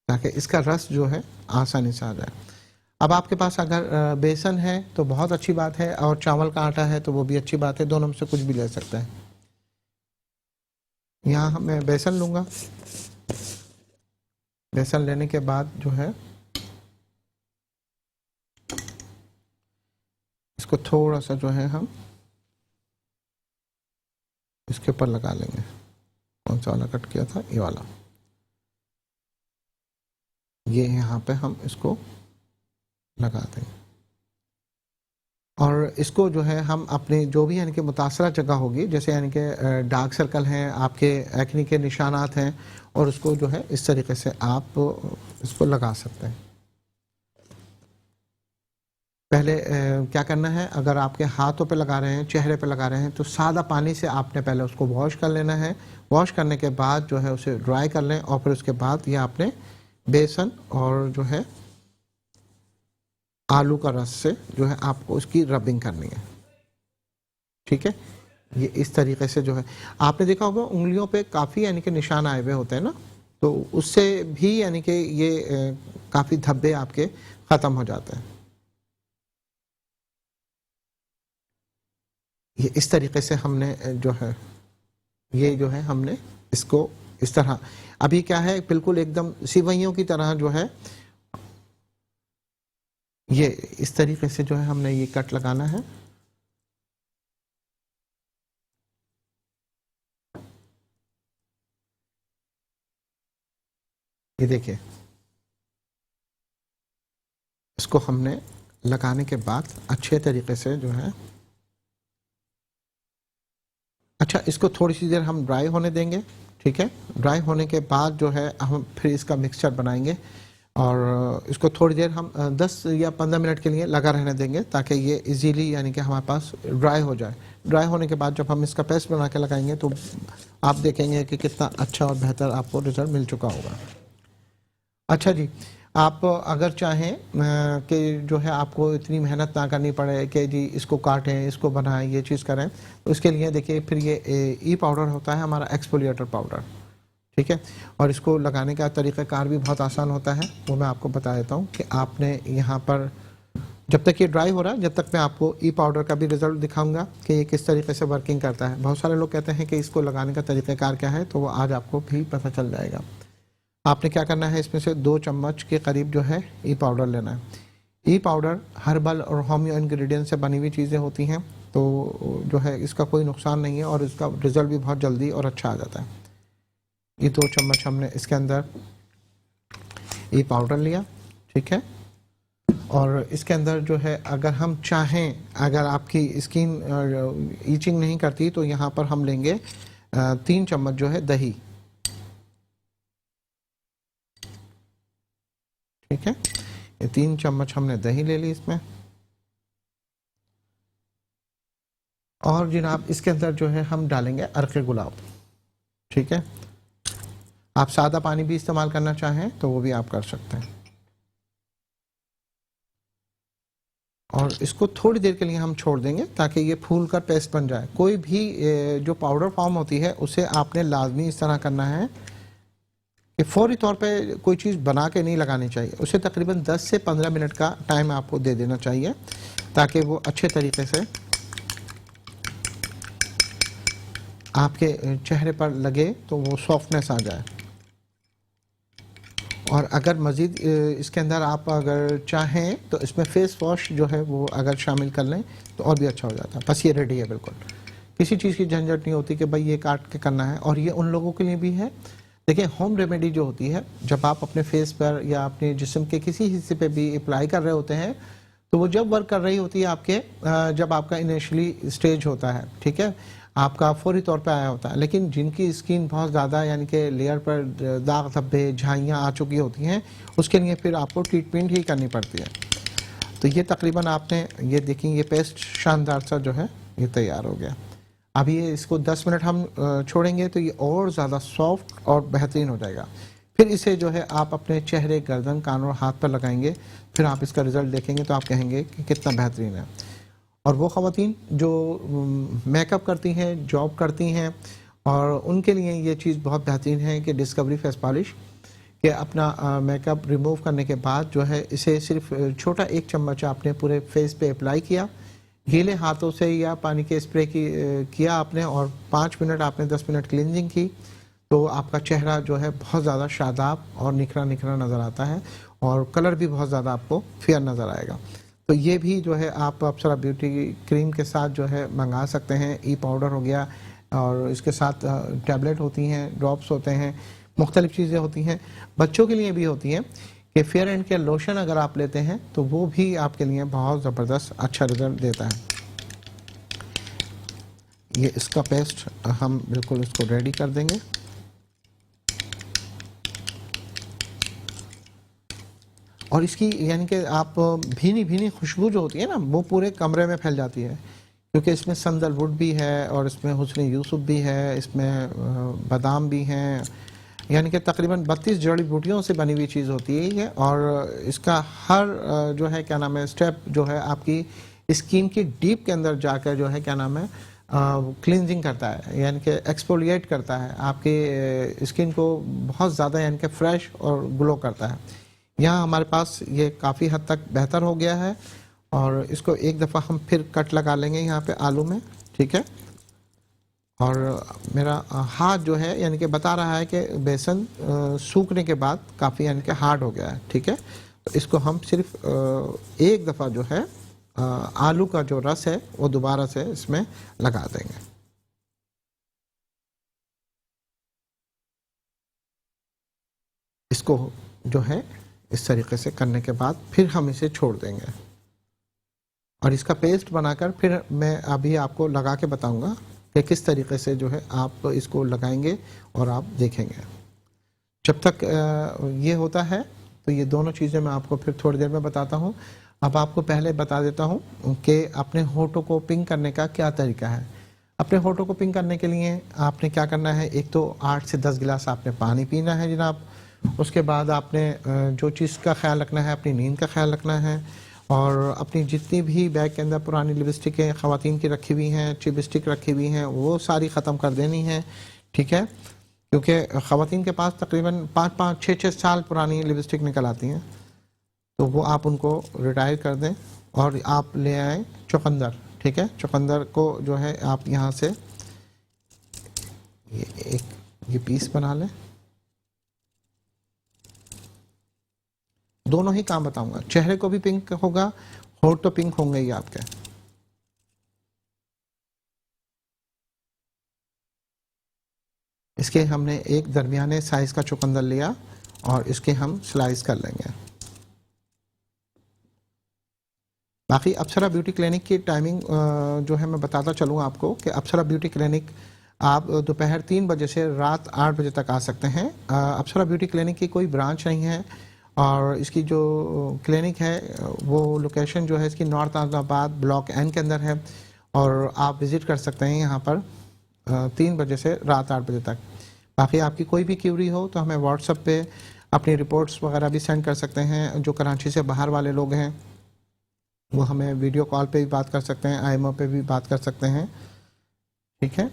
A: ताकि इसका रस जो है आसानी से आ जाए। अब आपके पास अगर बेसन है तो बहुत अच्छी बात है और चावल का आटा है तो वो भी अच्छी बात है, दोनों में से कुछ भी ले सकते हैं। यहाँ मैं बेसन लूँगा। बेसन लेने के बाद जो है इसको थोड़ा सा जो है हम इसके ऊपर लगा लेंगे। कौन सा वाला कट किया था, ये वाला। ये यहाँ पे हम इसको लगा देंगे और इसको जो है हम अपने जो भी यानी कि मुतासरा जगह होगी, जैसे यानी कि डार्क सर्कल हैं, आपके एक्ने के निशानात हैं, और उसको जो है इस तरीके से आप इसको लगा सकते हैं। पहले क्या करना है, अगर आपके हाथों पे लगा रहे हैं, चेहरे पे लगा रहे हैं तो सादा पानी से आपने पहले उसको वॉश कर लेना है। वॉश करने के बाद जो है उसे ड्राई कर लें और फिर उसके बाद ये आपने बेसन और जो है आलू का रस से जो है आपको उसकी रबिंग करनी है। ठीक है, ये इस तरीके से जो है आपने देखा होगा उंगलियों पे काफ़ी यानी कि निशान आए हुए होते हैं ना, तो उससे भी यानी कि ये काफ़ी धब्बे आपके ख़त्म हो जाते हैं। ये इस तरीके से हमने जो है ये जो है हमने इसको इस तरह, अभी क्या है बिल्कुल एकदम सिवैयों की तरह जो है ये इस तरीके से जो है हमने ये कट लगाना है। ये देखिए, इसको हमने लगाने के बाद अच्छे तरीके से जो है, अच्छा इसको थोड़ी सी देर हम ड्राई होने देंगे। ठीक है, ड्राई होने के बाद जो है हम फिर इसका मिक्सचर बनाएंगे और इसको थोड़ी देर हम 10 या 15 मिनट के लिए लगा रहने देंगे ताकि ये इजीली यानी कि हमारे पास ड्राई हो जाए। ड्राई होने के बाद जब हम इसका पेस्ट बना के लगाएंगे तो आप देखेंगे कि कितना अच्छा और बेहतर आपको रिजल्ट मिल चुका होगा। अच्छा जी, आप अगर चाहें कि जो है आपको इतनी मेहनत ना करनी पड़े कि जी इसको काटें, इसको बनाएं, ये चीज़ करें, तो इसके लिए देखिए फिर ये ई पाउडर होता है हमारा, एक्सफोलिएटर पाउडर। ठीक है, और इसको लगाने का तरीक़ाकार भी बहुत आसान होता है, वो मैं आपको बता देता हूँ कि आपने यहाँ पर जब तक ये ड्राई हो रहा है, जब तक मैं आपको ई पाउडर का भी रिज़ल्ट दिखाऊंगा कि ये किस तरीके से वर्किंग करता है। बहुत सारे लोग कहते हैं कि इसको लगाने का तरीक़ाकार क्या है, तो वो आज आपको भी पता चल जाएगा। आपने क्या करना है, इसमें से 2 चम्मच के करीब जो है ई पाउडर लेना है। ई पाउडर हर्बल और होम्यो इंग्रेडिएंट से बनी हुई चीज़ें होती हैं, तो जो है इसका कोई नुकसान नहीं है और इसका रिज़ल्ट भी बहुत जल्दी और अच्छा आ जाता है। ये 2 चम्मच हमने इसके अंदर ई पाउडर लिया। ठीक है, और इसके अंदर जो है अगर हम चाहें, अगर आपकी स्किन ईचिंग नहीं करती तो यहाँ पर हम लेंगे 3 चम्मच जो है दही। ठीक है, ये 3 चम्मच हमने दही ले ली इसमें। और जनाब इसके अंदर जो है हम डालेंगे अर्क़े गुलाब। ठीक है, आप सादा पानी भी इस्तेमाल करना चाहें तो वो भी आप कर सकते हैं। और इसको थोड़ी देर के लिए हम छोड़ देंगे ताकि ये फूल कर पेस्ट बन जाए। कोई भी जो पाउडर फॉर्म होती है उसे आपने लाजमी इस तरह करना है कि फौरी तौर पे कोई चीज़ बना के नहीं लगानी चाहिए, उसे तकरीबन 10 से 15 मिनट का टाइम आपको दे देना चाहिए ताकि वो अच्छे तरीके से आपके चेहरे पर लगे तो वो सॉफ्टनेस आ जाए। और अगर मज़ीद इसके अंदर आप अगर चाहें तो इसमें फ़ेस वॉश जो है वो अगर शामिल कर लें तो और भी अच्छा हो जाता है। बस ये रेडी है, बिल्कुल किसी चीज़ की झंझट नहीं होती कि भाई ये काट के करना है। और ये उन लोगों के लिए भी है, देखिए होम रेमेडी जो होती है, जब आप अपने फेस पर या अपने जिस्म के किसी हिस्से पे भी अप्लाई कर रहे होते हैं तो वो जब वर्क कर रही होती है आपके, जब आपका इनिशियली स्टेज होता है, ठीक है, आपका फौरी तौर पे आया होता है। लेकिन जिनकी स्किन बहुत ज़्यादा यानी कि लेयर पर दाग धब्बे झाइयाँ आ चुकी होती हैं, उसके लिए फिर आपको ट्रीटमेंट ही करनी पड़ती है। तो ये तकरीबन आपने ये देखिए ये पेस्ट शानदार सा जो है ये तैयार हो गया। अभी ये इसको 10 मिनट हम छोड़ेंगे तो ये और ज़्यादा सॉफ्ट और बेहतरीन हो जाएगा। फिर इसे जो है आप अपने चेहरे, गर्दन, कान और हाथ पर लगाएंगे, फिर आप इसका रिज़ल्ट देखेंगे तो आप कहेंगे कि कितना बेहतरीन है। और वो ख़वातीन जो मेकअप करती हैं, जॉब करती हैं, और उनके लिए ये चीज़ बहुत बेहतरीन है कि डिस्कवरी फेस पॉलिश कि अपना मेकअप रिमूव करने के बाद जो है इसे सिर्फ छोटा 1 चम्मच आपने पूरे फेस पे अप्लाई किया, गीले हाथों से या पानी के स्प्रे किया आपने, और 5 मिनट आपने 10 मिनट क्लिनजिंग की, तो आपका चेहरा जो है बहुत ज़्यादा शादाब और निखरा निखरा नज़र आता है और कलर भी बहुत ज़्यादा आपको फेयर नज़र आएगा। तो ये भी जो है आप अप्सरा ब्यूटी क्रीम के साथ जो है मंगा सकते हैं। ई पाउडर हो गया और इसके साथ टैबलेट होती हैं, ड्रॉप्स होते हैं, मुख्तलिफ़ चीज़ें होती हैं। बच्चों के लिए भी होती हैं कि फेयर एंड केयर लोशन अगर आप लेते हैं तो वो भी आपके लिए बहुत ज़बरदस्त अच्छा रिज़ल्ट देता है। ये इसका पेस्ट हम बिल्कुल इसको रेडी कर देंगे। और इसकी यानी कि आप भीनी भीनी खुशबू जो होती है ना, वो पूरे कमरे में फैल जाती है, क्योंकि इसमें संदलवुड भी है और इसमें हुस्न यूसुफ भी है, इसमें बादाम भी हैं, यानी कि तकरीबन 32 जड़ी बूटियों से बनी हुई चीज़ होती है ये, और इसका हर जो है क्या नाम है स्टेप जो है आपकी स्किन की डीप के अंदर जाकर जो है क्या नाम है क्लिनजिंग करता है, यानी कि एक्सफोलिएट करता है आपके स्किन को बहुत ज़्यादा, यानी कि फ्रेश और ग्लो करता है। यहाँ हमारे पास ये काफ़ी हद तक बेहतर हो गया है, और इसको एक दफ़ा हम फिर कट लगा लेंगे यहाँ पे आलू में, ठीक है। और मेरा हाथ जो है यानी कि बता रहा है कि बेसन सूखने के बाद काफ़ी यानी कि हार्ड हो गया है, ठीक है। तो इसको हम सिर्फ एक दफ़ा जो है आलू का जो रस है वो दोबारा से इसमें लगा देंगे। इसको जो है इस तरीके से करने के बाद फिर हम इसे छोड़ देंगे, और इसका पेस्ट बनाकर फिर मैं अभी आपको लगा के बताऊंगा कि किस तरीके से जो है आप इसको लगाएंगे और आप देखेंगे। जब तक ये होता है तो ये दोनों चीज़ें मैं आपको फिर थोड़ी देर में बताता हूँ। अब आपको पहले बता देता हूँ कि अपने होठों को पिंक करने का क्या तरीका है। अपने होठों को पिंक करने के लिए आपने क्या करना है, एक तो 8 से 10 गिलास आपने पानी पीना है जनाब। उसके बाद आपने जो चीज़ का ख्याल रखना है, अपनी नींद का ख्याल रखना है, और अपनी जितनी भी बैग के अंदर पुरानी लिपस्टिकें ख़वातीन की रखी हुई हैं, चिपस्टिक रखी हुई हैं, वो सारी ख़त्म कर देनी है, ठीक है। क्योंकि ख़वातीन के पास तकरीबन 5-5, 6-6 साल पुरानी लिपस्टिक निकल आती हैं, तो वो आप उनको रिटायर कर दें और आप ले आएँ चुकंदर, ठीक है। चुकंदर को जो है आप यहाँ से ये पीस बना लें। दोनों ही काम बताऊंगा, चेहरे को भी पिंक होगा, होठ तो पिंक होंगे ही आपके। इसके हमने एक दरमियाने साइज का चुकंदर लिया और इसके हम स्लाइस कर लेंगे। बाकी अप्सरा ब्यूटी क्लिनिक की टाइमिंग जो है मैं बताता चलूँ आपको कि अप्सरा ब्यूटी क्लिनिक आप दोपहर 3 बजे से रात 8 बजे तक आ सकते हैं। अप्सरा ब्यूटी क्लिनिक की कोई ब्रांच नहीं है, और इसकी जो क्लिनिक है वो लोकेशन जो है इसकी नॉर्थ आज़माबाद ब्लॉक एन के अंदर है, और आप विज़िट कर सकते हैं यहाँ पर 3 बजे से रात 8 बजे तक। बाकी आपकी कोई भी क्यूरी हो तो हमें व्हाट्सएप पे अपनी रिपोर्ट्स वगैरह भी सेंड कर सकते हैं। जो कराची से बाहर वाले लोग हैं वो हमें वीडियो कॉल पे भी बात कर सकते हैं, आईएमओ पे भी बात कर सकते हैं, ठीक है।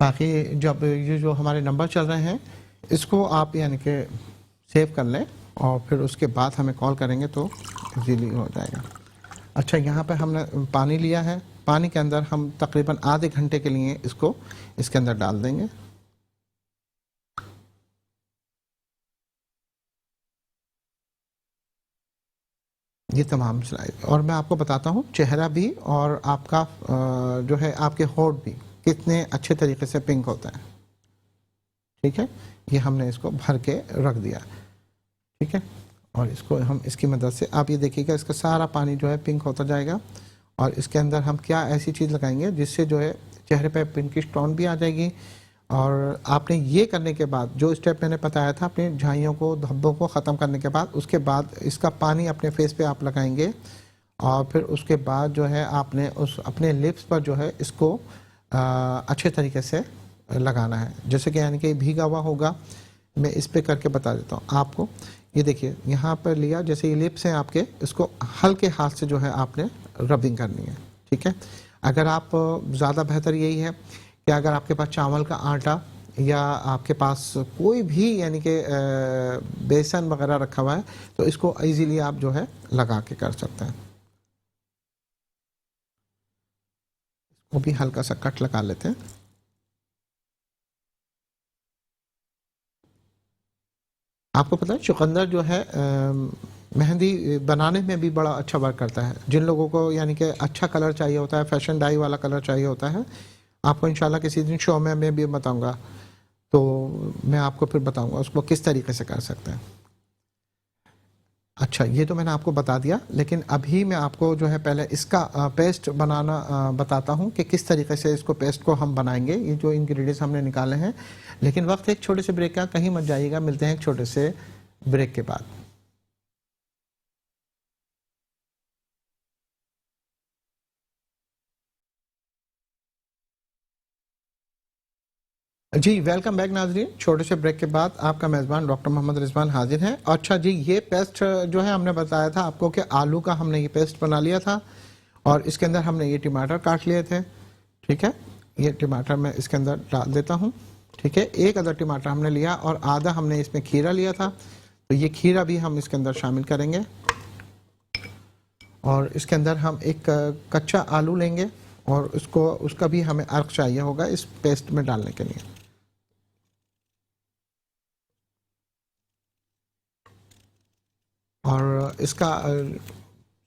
A: बाकी जब ये जो हमारे नंबर चल रहे हैं इसको आप यानी कि सेव कर लें, और फिर उसके बाद हमें कॉल करेंगे तो इजीली हो जाएगा। अच्छा, यहाँ पे हमने पानी लिया है, पानी के अंदर हम तकरीबन आधे घंटे के लिए इसको इसके अंदर डाल देंगे। ये तमाम स्लाइड, और मैं आपको बताता हूँ चेहरा भी और आपका जो है आपके होठ भी कितने अच्छे तरीके से पिंक होता है, ठीक है। ये हमने इसको भर के रख दिया, ठीक है। और इसको हम इसकी मदद से आप ये देखिएगा इसका सारा पानी जो है पिंक होता जाएगा, और इसके अंदर हम क्या ऐसी चीज़ लगाएंगे जिससे जो है चेहरे पे पिंकिश टोन भी आ जाएगी। और आपने ये करने के बाद जो स्टेप मैंने बताया था अपनी झाइयों को धब्बों को ख़त्म करने के बाद, उसके बाद इसका पानी अपने फेस पे आप लगाएंगे, और फिर उसके बाद जो है आपने उस अपने लिप्स पर जो है इसको अच्छे तरीके से लगाना है, जैसे कि यानी कि भीगा हुआ होगा। मैं इस पे करके बता देता हूँ आपको। ये देखिए यहाँ पर लिया, जैसे ये लिप्स हैं आपके, इसको हल्के हाथ से जो है आपने रबिंग करनी है, ठीक है। अगर आप ज़्यादा बेहतर यही है कि अगर आपके पास चावल का आटा या आपके पास कोई भी यानी कि बेसन वगैरह रखा हुआ है तो इसको इजीली आप जो है लगा के कर सकते हैं। वो भी हल्का सा कट लगा लेते हैं। आपको पता है चुकंदर जो है मेहंदी बनाने में भी बड़ा अच्छा वर्क करता है। जिन लोगों को यानी कि अच्छा कलर चाहिए होता है, फैशन डाई वाला कलर चाहिए होता है, आपको इंशाल्लाह किसी दिन शो में मैं भी बताऊंगा, तो मैं आपको फिर बताऊंगा उसको किस तरीके से कर सकते हैं। अच्छा, ये तो मैंने आपको बता दिया, लेकिन अभी मैं आपको जो है पहले इसका पेस्ट बनाना बताता हूँ कि किस तरीके से इसको पेस्ट को हम बनाएंगे। ये जो इंग्रेडिएंट्स हमने निकाले हैं, लेकिन वक्त एक छोटे से ब्रेक का, कहीं मत जाइएगा, मिलते हैं एक छोटे से ब्रेक के बाद। जी वेलकम बैक नाजरीन। छोटे से ब्रेक के बाद आपका मेज़बान डॉक्टर मोहम्मद रिजवान हाजिर है। अच्छा जी, ये पेस्ट जो है हमने बताया था आपको कि आलू का हमने ये पेस्ट बना लिया था और इसके अंदर हमने ये टमाटर काट लिए थे। ठीक है, ये टमाटर मैं इसके अंदर डाल देता हूँ। ठीक है, एक अदर टमाटर हमने लिया और आधा हमने इसमें खीरा लिया था, तो ये खीरा भी हम इसके अंदर शामिल करेंगे। और इसके अंदर हम एक कच्चा आलू लेंगे और उसका भी हमें अर्क चाहिए होगा इस पेस्ट में डालने के लिए। और इसका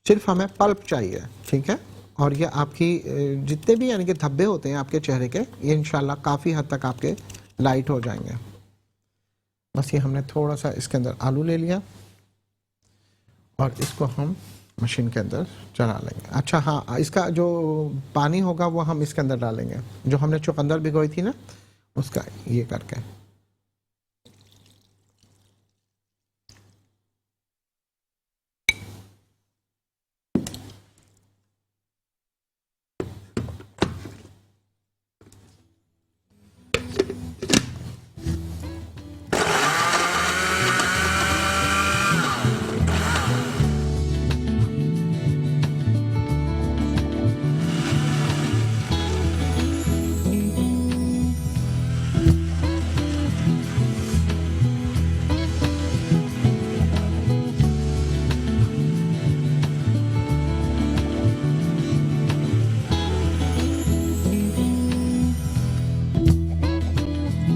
A: सिर्फ हमें पल्प चाहिए। ठीक है, और ये आपकी जितने भी यानी कि धब्बे होते हैं आपके चेहरे के, ये इंशाल्लाह काफ़ी हद तक आपके लाइट हो जाएंगे। बस ये हमने थोड़ा सा इसके अंदर आलू ले लिया और इसको हम मशीन के अंदर चला लेंगे। अच्छा हाँ, इसका जो पानी होगा वो हम इसके अंदर डालेंगे, जो हमने चुकंदर भिगोई थी ना, उसका ये करके।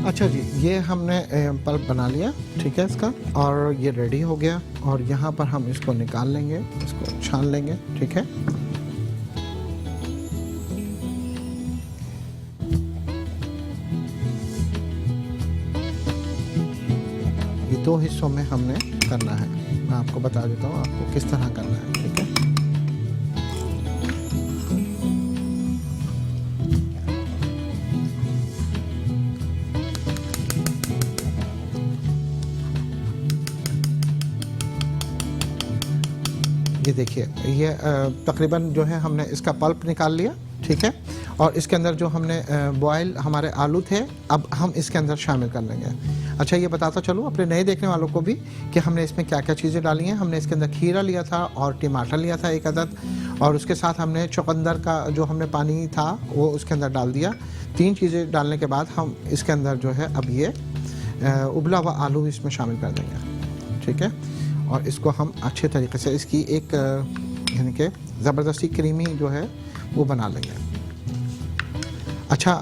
A: अच्छा जी, ये हमने पल्प बना लिया। ठीक है इसका, और ये रेडी हो गया और यहाँ पर हम इसको निकाल लेंगे, इसको छान लेंगे। ठीक है, ये दो हिस्सों में हमने करना है। मैं आपको बता देता हूँ आपको किस तरह करना है। ठीक है, ये देखिए, ये तकरीबन जो है हमने इसका पल्प निकाल लिया। ठीक है, और इसके अंदर जो हमने बॉयल हमारे आलू थे, अब हम इसके अंदर शामिल कर लेंगे। अच्छा, ये बताता चलूँ अपने नए देखने वालों को भी कि हमने इसमें क्या क्या चीज़ें डाली हैं। हमने इसके अंदर खीरा लिया था और टमाटर लिया था एक अदद, और उसके साथ हमने चुकंदर का जो हमने पानी था वो उसके अंदर डाल दिया। 3 चीज़ें डालने के बाद हम इसके अंदर जो है अब ये उबला हुआ आलू इसमें शामिल कर देंगे। ठीक है, और इसको हम अच्छे तरीके से इसकी एक यानी कि ज़बरदस्ती क्रीमी जो है वो बना लेंगे। अच्छा,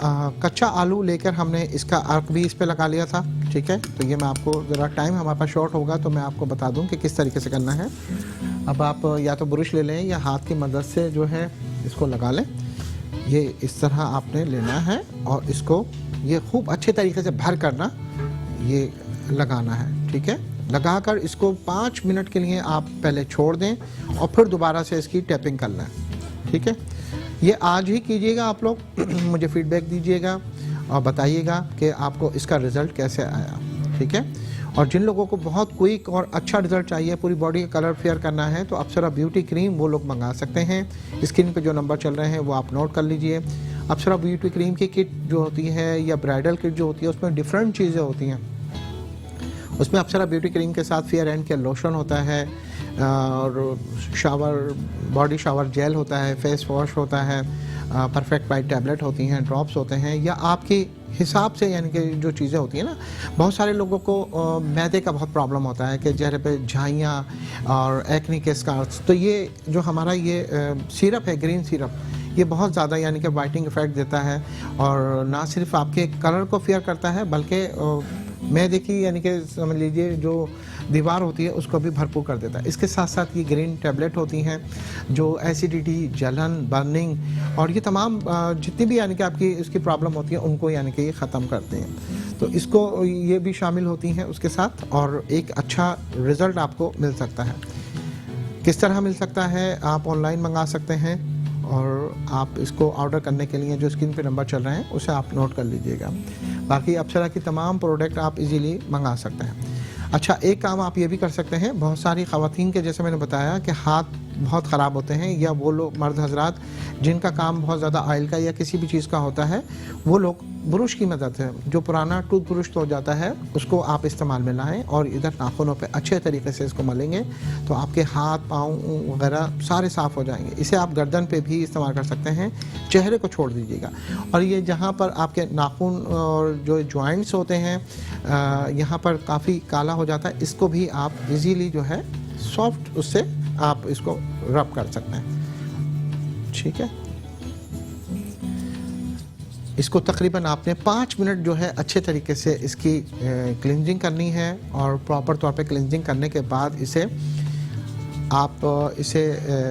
A: कच्चा आलू लेकर हमने इसका अर्क भी इस पे लगा लिया था। ठीक है, तो ये मैं आपको ज़रा टाइम हमारे पास शॉर्ट होगा तो मैं आपको बता दूं कि किस तरीके से करना है। अब आप या तो ब्रश ले लें या हाथ की मदद से जो है इसको लगा लें। ये इस तरह आपने लेना है और इसको ये खूब अच्छे तरीके से भर करना ये लगाना है। ठीक है, लगाकर इसको 5 मिनट के लिए आप पहले छोड़ दें और फिर दोबारा से इसकी टैपिंग कर लें। ठीक है, ये आज ही कीजिएगा आप लोग। मुझे फीडबैक दीजिएगा और बताइएगा कि आपको इसका रिज़ल्ट कैसे आया। ठीक है, और जिन लोगों को बहुत क्विक और अच्छा रिज़ल्ट चाहिए, पूरी बॉडी का कलर फेयर करना है, तो अप्सरा ब्यूटी क्रीम वो लोग मंगा सकते हैं। स्क्रीन पे जो नंबर चल रहे हैं वो आप नोट कर लीजिए। अप्सरा ब्यूटी क्रीम की किट जो होती है या ब्राइडल किट जो होती है उसमें डिफरेंट चीज़ें होती हैं। उसमें अप्सरा ब्यूटी क्रीम के साथ फेयर एंड केयर लोशन होता है और बॉडी शावर जेल होता है, फेस वॉश होता है, परफेक्ट वाइट टैबलेट होती हैं, ड्रॉप्स होते हैं, या आपके हिसाब से यानी कि जो चीज़ें होती हैं ना। बहुत सारे लोगों को मैदे का बहुत प्रॉब्लम होता है कि चेहरे पे झाइयाँ और एक्ने के स्कार्स, तो ये जो हमारा ये सिरप है, ग्रीन सिरप, ये बहुत ज़्यादा यानी कि वाइटनिंग इफेक्ट देता है और ना सिर्फ आपके कलर को फेयर करता है बल्कि मैदे की यानी कि समझ लीजिए जो दीवार होती है उसको भी भरपूर कर देता है। इसके साथ साथ ये ग्रीन टैबलेट होती हैं जो एसिडिटी, जलन, बर्निंग और ये तमाम जितनी भी यानी कि आपकी इसकी प्रॉब्लम होती है उनको यानी कि ये ख़त्म करते हैं। तो इसको ये भी शामिल होती हैं उसके साथ और एक अच्छा रिज़ल्ट आपको मिल सकता है। किस तरह मिल सकता है? आप ऑनलाइन मंगा सकते हैं और आप इसको ऑर्डर करने के लिए जो स्क्रीन पे नंबर चल रहे हैं उसे आप नोट कर लीजिएगा। बाकी अप्सरा की तमाम प्रोडक्ट आप इजीली मंगा सकते हैं। अच्छा, एक काम आप ये भी कर सकते हैं, बहुत सारी ख़वातीन के जैसे मैंने बताया कि हाथ बहुत ख़राब होते हैं, या वो लोग मर्द हजरात जिनका काम बहुत ज़्यादा ऑयल का या किसी भी चीज़ का होता है, वो लोग ब्रश की मदद से, जो पुराना टूथ ब्रश तो हो जाता है, उसको आप इस्तेमाल में लाएँ और इधर नाखूनों पे अच्छे तरीके से इसको मलेंगे तो आपके हाथ पाँव वगैरह सारे साफ़ हो जाएंगे। इसे आप गर्दन पे भी इस्तेमाल कर सकते हैं, चेहरे को छोड़ दीजिएगा। और ये जहाँ पर आपके नाखून और जो जॉइंट्स होते हैं यहाँ पर काफ़ी काला हो जाता है, इसको भी आप इजीली जो है सॉफ्ट उससे आप इसको रब कर सकते हैं। ठीक है, इसको तकरीबन आपने 5 मिनट जो है अच्छे तरीके से इसकी क्लिनजिंग करनी है। और प्रॉपर तौर पे क्लिनजिंग करने के बाद इसे आप इसे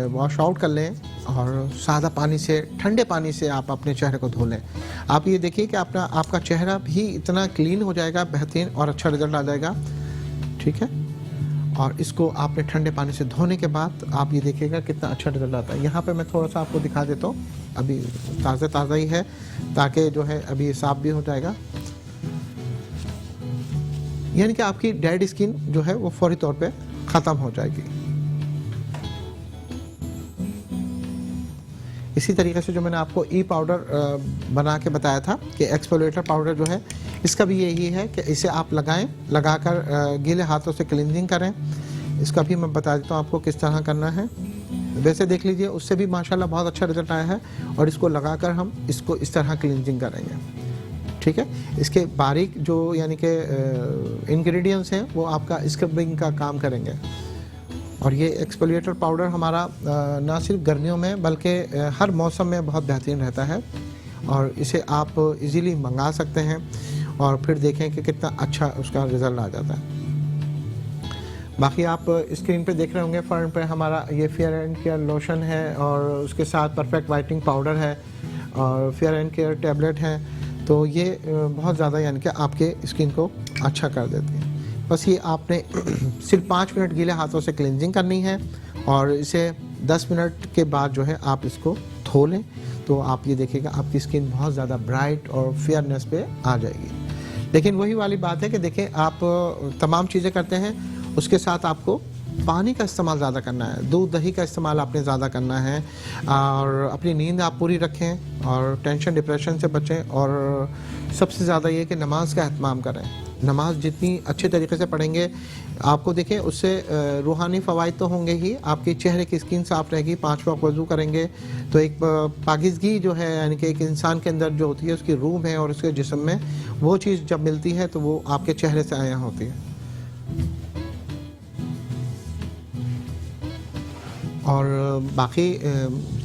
A: वॉश आउट कर लें और सादा पानी से, ठंडे पानी से आप अपने चेहरे को धो लें। आप ये देखिए कि आपका चेहरा भी इतना क्लीन हो जाएगा, बेहतरीन और अच्छा रिजल्ट आ जाएगा। ठीक है, और इसको आपने ठंडे पानी से धोने के बाद आप ये देखिएगा कितना अच्छा रिजल्ट आता है। यहाँ पे मैं थोड़ा सा आपको दिखा देता हूँ, अभी ताज़ा ही है, ताकि जो है अभी ये साफ भी हो जाएगा। यानी कि आपकी डेड स्किन जो है वो फौरी तौर पे ख़त्म हो जाएगी। इसी तरीके से जो मैंने आपको ई पाउडर बना के बताया था कि एक्सफोलिएटर पाउडर जो है, इसका भी यही है कि इसे आप लगाकर गीले हाथों से क्लीनिंग करें। इसका भी मैं बता देता हूँ आपको किस तरह करना है। वैसे देख लीजिए, उससे भी माशाल्लाह बहुत अच्छा रिजल्ट आया है। और इसको लगाकर हम इसको इस तरह क्लीनिंग करेंगे। ठीक है, इसके बारीक जो यानी कि इंग्रेडिएंट्स हैं वो आपका स्क्रबिंग का काम करेंगे। और ये एक्सफोलिएटर पाउडर हमारा ना सिर्फ गर्मियों में बल्कि हर मौसम में बहुत बेहतरीन रहता है। और इसे आप इजीली मंगा सकते हैं और फिर देखें कि कितना अच्छा उसका रिज़ल्ट आ जाता है। बाकी आप स्क्रीन पे देख रहे होंगे, फ्रंट पे हमारा ये फेयर एंड केयर लोशन है और उसके साथ परफेक्ट वाइटनिंग पाउडर है और फेयर एंड केयर टैबलेट है। तो ये बहुत ज़्यादा यानी कि आपके स्किन को अच्छा कर देती है। बस ये आपने सिर्फ 5 मिनट गीले हाथों से क्लींजिंग करनी है और इसे 10 मिनट के बाद जो है आप इसको धो लें, तो आप ये देखिएगा आपकी स्किन बहुत ज़्यादा ब्राइट और फेयरनेस पे आ जाएगी। लेकिन वही वाली बात है कि देखें, आप तमाम चीज़ें करते हैं, उसके साथ आपको पानी का इस्तेमाल ज़्यादा करना है, दूध दही का इस्तेमाल आपने ज़्यादा करना है। और अपनी नींद आप पूरी रखें और टेंशन डिप्रेशन से बचें। और सबसे ज़्यादा ये कि नमाज का एहतमाम करें। नमाज जितनी अच्छे तरीके से पढ़ेंगे, आपको देखें उससे रूहानी फ़वाइद तो होंगे ही, आपके चेहरे की स्किन साफ़ रहेगी। 5 वक्त वज़ू करेंगे तो एक पाकीज़गी जो है यानी कि एक इंसान के अंदर जो होती है उसकी रूह में और उसके जिस्म में, वो चीज़ जब मिलती है तो वो आपके चेहरे से आया होती है। और बाकी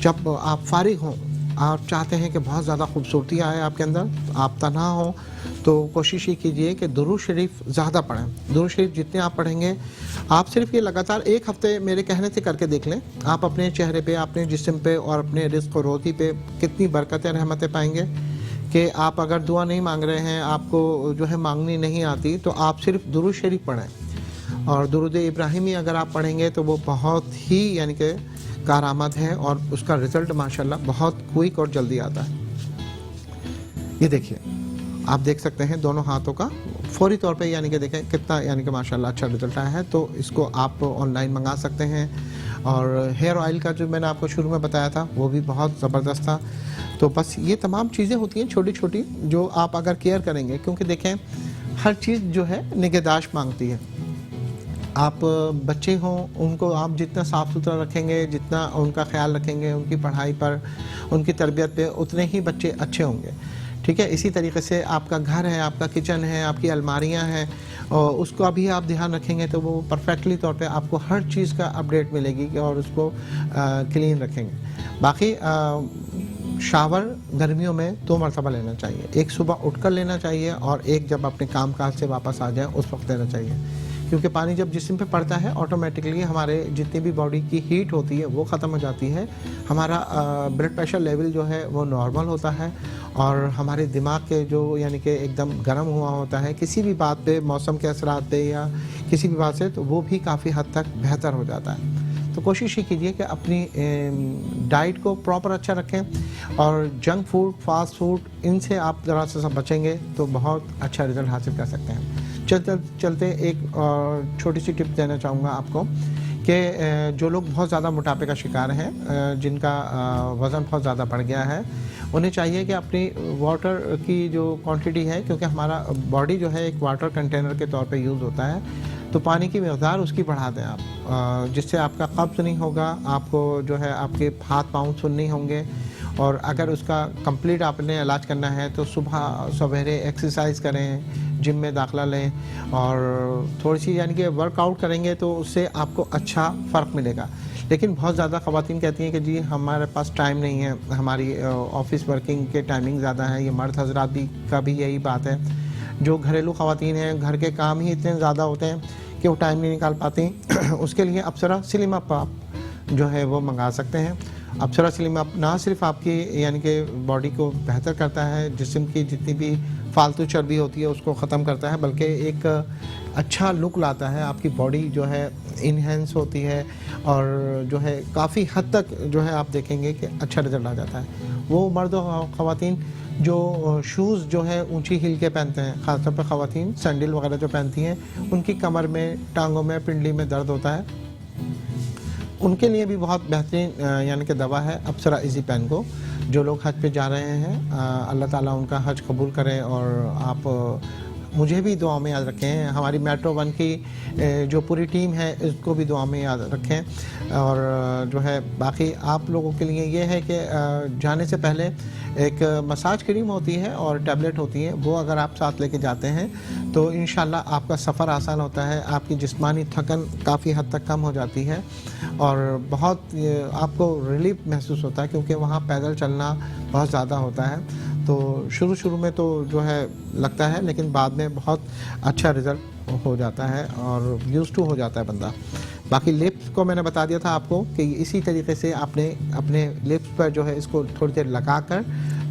A: जब आप फारिग हों, आप चाहते हैं कि बहुत ज़्यादा खूबसूरती आए आपके अंदर, आप तन्हा हों, तो कोशिश ये कीजिए कि दुरूद शरीफ ज़्यादा पढ़ें। दुरूद शरीफ जितने आप पढ़ेंगे, आप सिर्फ ये लगातार 1 हफ़्ते मेरे कहने से करके देख लें, आप अपने चेहरे पे, अपने जिस्म पे और अपने रिज़्क़ और रोज़ी पे कितनी बरकतें रहमतें पाएंगे। कि आप अगर दुआ नहीं मांग रहे हैं, आपको जो है मांगनी नहीं आती, तो आप सिर्फ दुरूद शरीफ पढ़ें। और दुरूद इब्राहिमी अगर आप पढ़ेंगे तो वो बहुत ही यानी कि कारआमद है और उसका रिज़ल्ट माशाल्लाह बहुत क्विक और जल्दी आता है। ये देखिए, आप देख सकते हैं दोनों हाथों का फौरी तौर पे, यानी कि देखें कितना यानी कि माशाल्लाह अच्छा रिज़ल्ट आया है। तो इसको आप ऑनलाइन मंगा सकते हैं। और हेयर ऑयल का जो मैंने आपको शुरू में बताया था वो भी बहुत ज़बरदस्त था। तो बस ये तमाम चीज़ें होती हैं छोटी छोटी, जो आप अगर केयर करेंगे, क्योंकि देखें हर चीज़ जो है निगहदाश्त मांगती है। आप बच्चे हों, उनको आप जितना साफ़ सुथरा रखेंगे, जितना उनका ख्याल रखेंगे, उनकी पढ़ाई पर, उनकी तरबियत पे, उतने ही बच्चे अच्छे होंगे। ठीक है, इसी तरीके से आपका घर है, आपका किचन है, आपकी अलमारियां हैं, और उसको भी आप ध्यान रखेंगे तो वो परफेक्टली तौर पे आपको हर चीज़ का अपडेट मिलेगी और उसको क्लीन रखेंगे। बाकी शावर गर्मियों में 2 मरतबा लेना चाहिए, एक सुबह उठकर लेना चाहिए और एक जब अपने काम काज से वापस आ जाए उस वक्त लेना चाहिए। क्योंकि पानी जब जिस्म पे पड़ता है, ऑटोमेटिकली हमारे जितनी भी बॉडी की हीट होती है वो ख़त्म हो जाती है, हमारा ब्लड प्रेशर लेवल जो है वो नॉर्मल होता है और हमारे दिमाग के जो यानी कि एकदम गर्म हुआ होता है किसी भी बात पे, मौसम के असरात पे या किसी भी बात से, तो वो भी काफ़ी हद तक बेहतर हो जाता है। तो कोशिश ही कीजिए कि अपनी डाइट को प्रॉपर अच्छा रखें और जंक फूड, फास्ट फूड, इनसे आप ज़रा सा सब बचेंगे तो बहुत अच्छा रिज़ल्ट हासिल कर सकते हैं। चलते चलते एक छोटी सी टिप देना चाहूँगा आपको कि जो लोग बहुत ज़्यादा मोटापे का शिकार हैं, जिनका वज़न बहुत ज़्यादा बढ़ गया है, उन्हें चाहिए कि अपनी वाटर की जो क्वांटिटी है, क्योंकि हमारा बॉडी जो है एक वाटर कंटेनर के तौर पे यूज़ होता है, तो पानी की मकदार उसकी बढ़ा दें आप, जिससे आपका कब्ज़ नहीं होगा, आपको जो है आपके हाथ पाँव सुन्न नहीं होंगे। और अगर उसका कंप्लीट आपने इलाज करना है तो सुबह सवेरे एक्सरसाइज करें, जिम में दाखिला लें और थोड़ी सी यानी कि वर्कआउट करेंगे तो उससे आपको अच्छा फ़र्क मिलेगा। लेकिन बहुत ज़्यादा ख़वातीन कहती हैं कि जी हमारे पास टाइम नहीं है, हमारी ऑफिस वर्किंग के टाइमिंग ज़्यादा है। ये मर्द हजरात भी का भी यही बात है, जो घरेलू ख़वातीन हैं घर के काम ही इतने ज़्यादा होते हैं कि वो टाइम नहीं निकाल पाती। उसके लिए अप्सरा स्लिम अप आप जो है वो मंगा सकते हैं। अप्सरा स्लिम अप ना सिर्फ आपकी यानी कि बॉडी को बेहतर करता है, जिस्म की जितनी भी फालतू चर्बी होती है उसको ख़त्म करता है, बल्कि एक अच्छा लुक लाता है। आपकी बॉडी जो है इन्हेंस होती है और जो है काफ़ी हद तक जो है आप देखेंगे कि अच्छा रिजल्ट आ जाता है। वो मर्द और ख़वातीन जो शूज़ जो है ऊंची हील के पहनते हैं, ख़ासतौर पर ख़वातीन सैंडल वगैरह जो पहनती हैं, उनकी कमर में, टांगों में, पिंडली में दर्द होता है, उनके लिए भी बहुत बेहतरीन यानी कि दवा है अप्सरा इजी पेन को। जो लोग हज पे जा रहे हैं, अल्लाह ताला उनका हज कबूल करें और आप मुझे भी दुआ में याद रखें। हमारी मेट्रो वन की जो पूरी टीम है इसको भी दुआ में याद रखें। और जो है बाकी आप लोगों के लिए ये है कि जाने से पहले एक मसाज क्रीम होती है और टैबलेट होती है, वो अगर आप साथ लेके जाते हैं तो इंशाल्लाह आपका सफ़र आसान होता है, आपकी जिस्मानी थकन काफ़ी हद तक कम हो जाती है और बहुत आपको रिलीफ महसूस होता है, क्योंकि वहाँ पैदल चलना बहुत ज़्यादा होता है। तो शुरू में तो जो है लगता है, लेकिन बाद में बहुत अच्छा रिज़ल्ट हो जाता है और यूज़ टू हो जाता है बंदा। बाकी लिप्स को मैंने बता दिया था आपको कि इसी तरीके से आपने अपने लिप्स पर जो है इसको थोड़ी देर लगा कर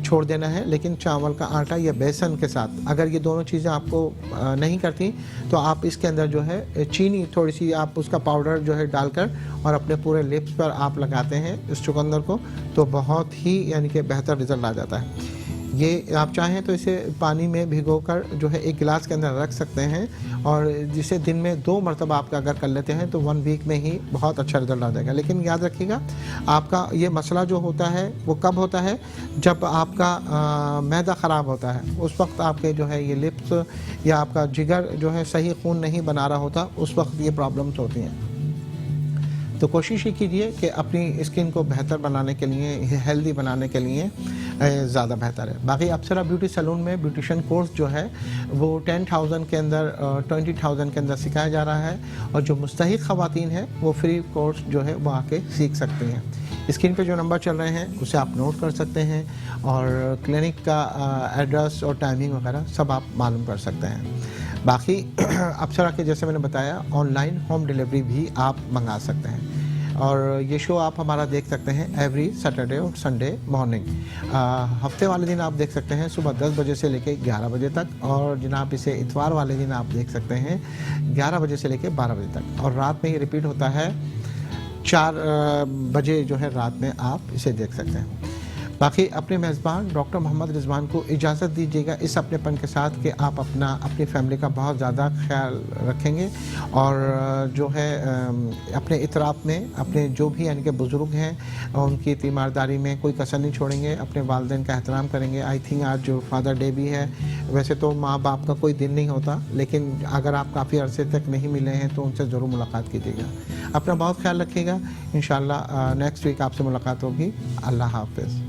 A: छोड़ देना है, लेकिन चावल का आटा या बेसन के साथ। अगर ये दोनों चीज़ें आपको नहीं करती तो आप इसके अंदर जो है चीनी थोड़ी सी आप उसका पाउडर जो है डालकर और अपने पूरे लिप्स पर आप लगाते हैं इस चुकंदर को, तो बहुत ही यानी कि बेहतर रिज़ल्ट आ जाता है। ये आप चाहें तो इसे पानी में भिगोकर जो है एक गिलास के अंदर रख सकते हैं और जिसे दिन में 2 मरतबा आप अगर कर लेते हैं तो 1 वीक में ही बहुत अच्छा रिजल्ट आ जाएगा। लेकिन याद रखिएगा, आपका ये मसला जो होता है वो कब होता है, जब आपका मैदा ख़राब होता है, उस वक्त आपके जो है ये लिप्स या आपका जिगर जो है सही खून नहीं बना रहा होता, उस वक्त ये प्रॉब्लम्स होती हैं। तो कोशिश ही कीजिए कि अपनी स्किन को बेहतर बनाने के लिए, हेल्दी बनाने के लिए ज़्यादा बेहतर है। बाकी अप्सरा ब्यूटी सैलून में ब्यूटिशियन कोर्स जो है वो 10,000 के अंदर 20,000 के अंदर सिखाया जा रहा है और जो मुस्तहिक ख़वातीन हैं वो फ्री कोर्स जो है वो आके सीख सकते हैं। स्क्रीन पे जो नंबर चल रहे हैं उसे आप नोट कर सकते हैं और क्लिनिक का एड्रेस और टाइमिंग वगैरह सब आप मालूम कर सकते हैं। बाकी अप्सरा के जैसे मैंने बताया ऑनलाइन होम डिलीवरी भी आप मंगा सकते हैं और ये शो आप हमारा देख सकते हैं एवरी सैटरडे और संडे मॉर्निंग। हफ्ते वाले दिन आप देख सकते हैं सुबह 10 बजे से लेकर 11 बजे तक, और जनाब इसे इतवार वाले दिन आप देख सकते हैं 11 बजे से लेकर 12 बजे तक, और रात में ये रिपीट होता है 4 बजे जो है रात में आप इसे देख सकते हैं। बाकी अपने मेज़बान डॉक्टर मोहम्मद रिजवान को इजाज़त दीजिएगा इस अपनेपन के साथ कि आप अपनी फैमिली का बहुत ज़्यादा ख्याल रखेंगे और जो है अपने इतराफ़ में अपने जो भी यानी कि बुज़ुर्ग हैं उनकी तीमारदारी में कोई कसर नहीं छोड़ेंगे, अपने वालिदैन का एहतराम करेंगे। आई थिंक आज जो फादर डे भी है, वैसे तो माँ बाप का कोई दिन नहीं होता, लेकिन अगर आप काफ़ी अरसे तक नहीं मिले हैं तो उनसे ज़रूर मुलाकात कीजिएगा। अपना बहुत ख्याल रखिएगा। इंशाअल्लाह नेक्स्ट वीक आपसे मुलाकात होगी। अल्लाह हाफ़िज़।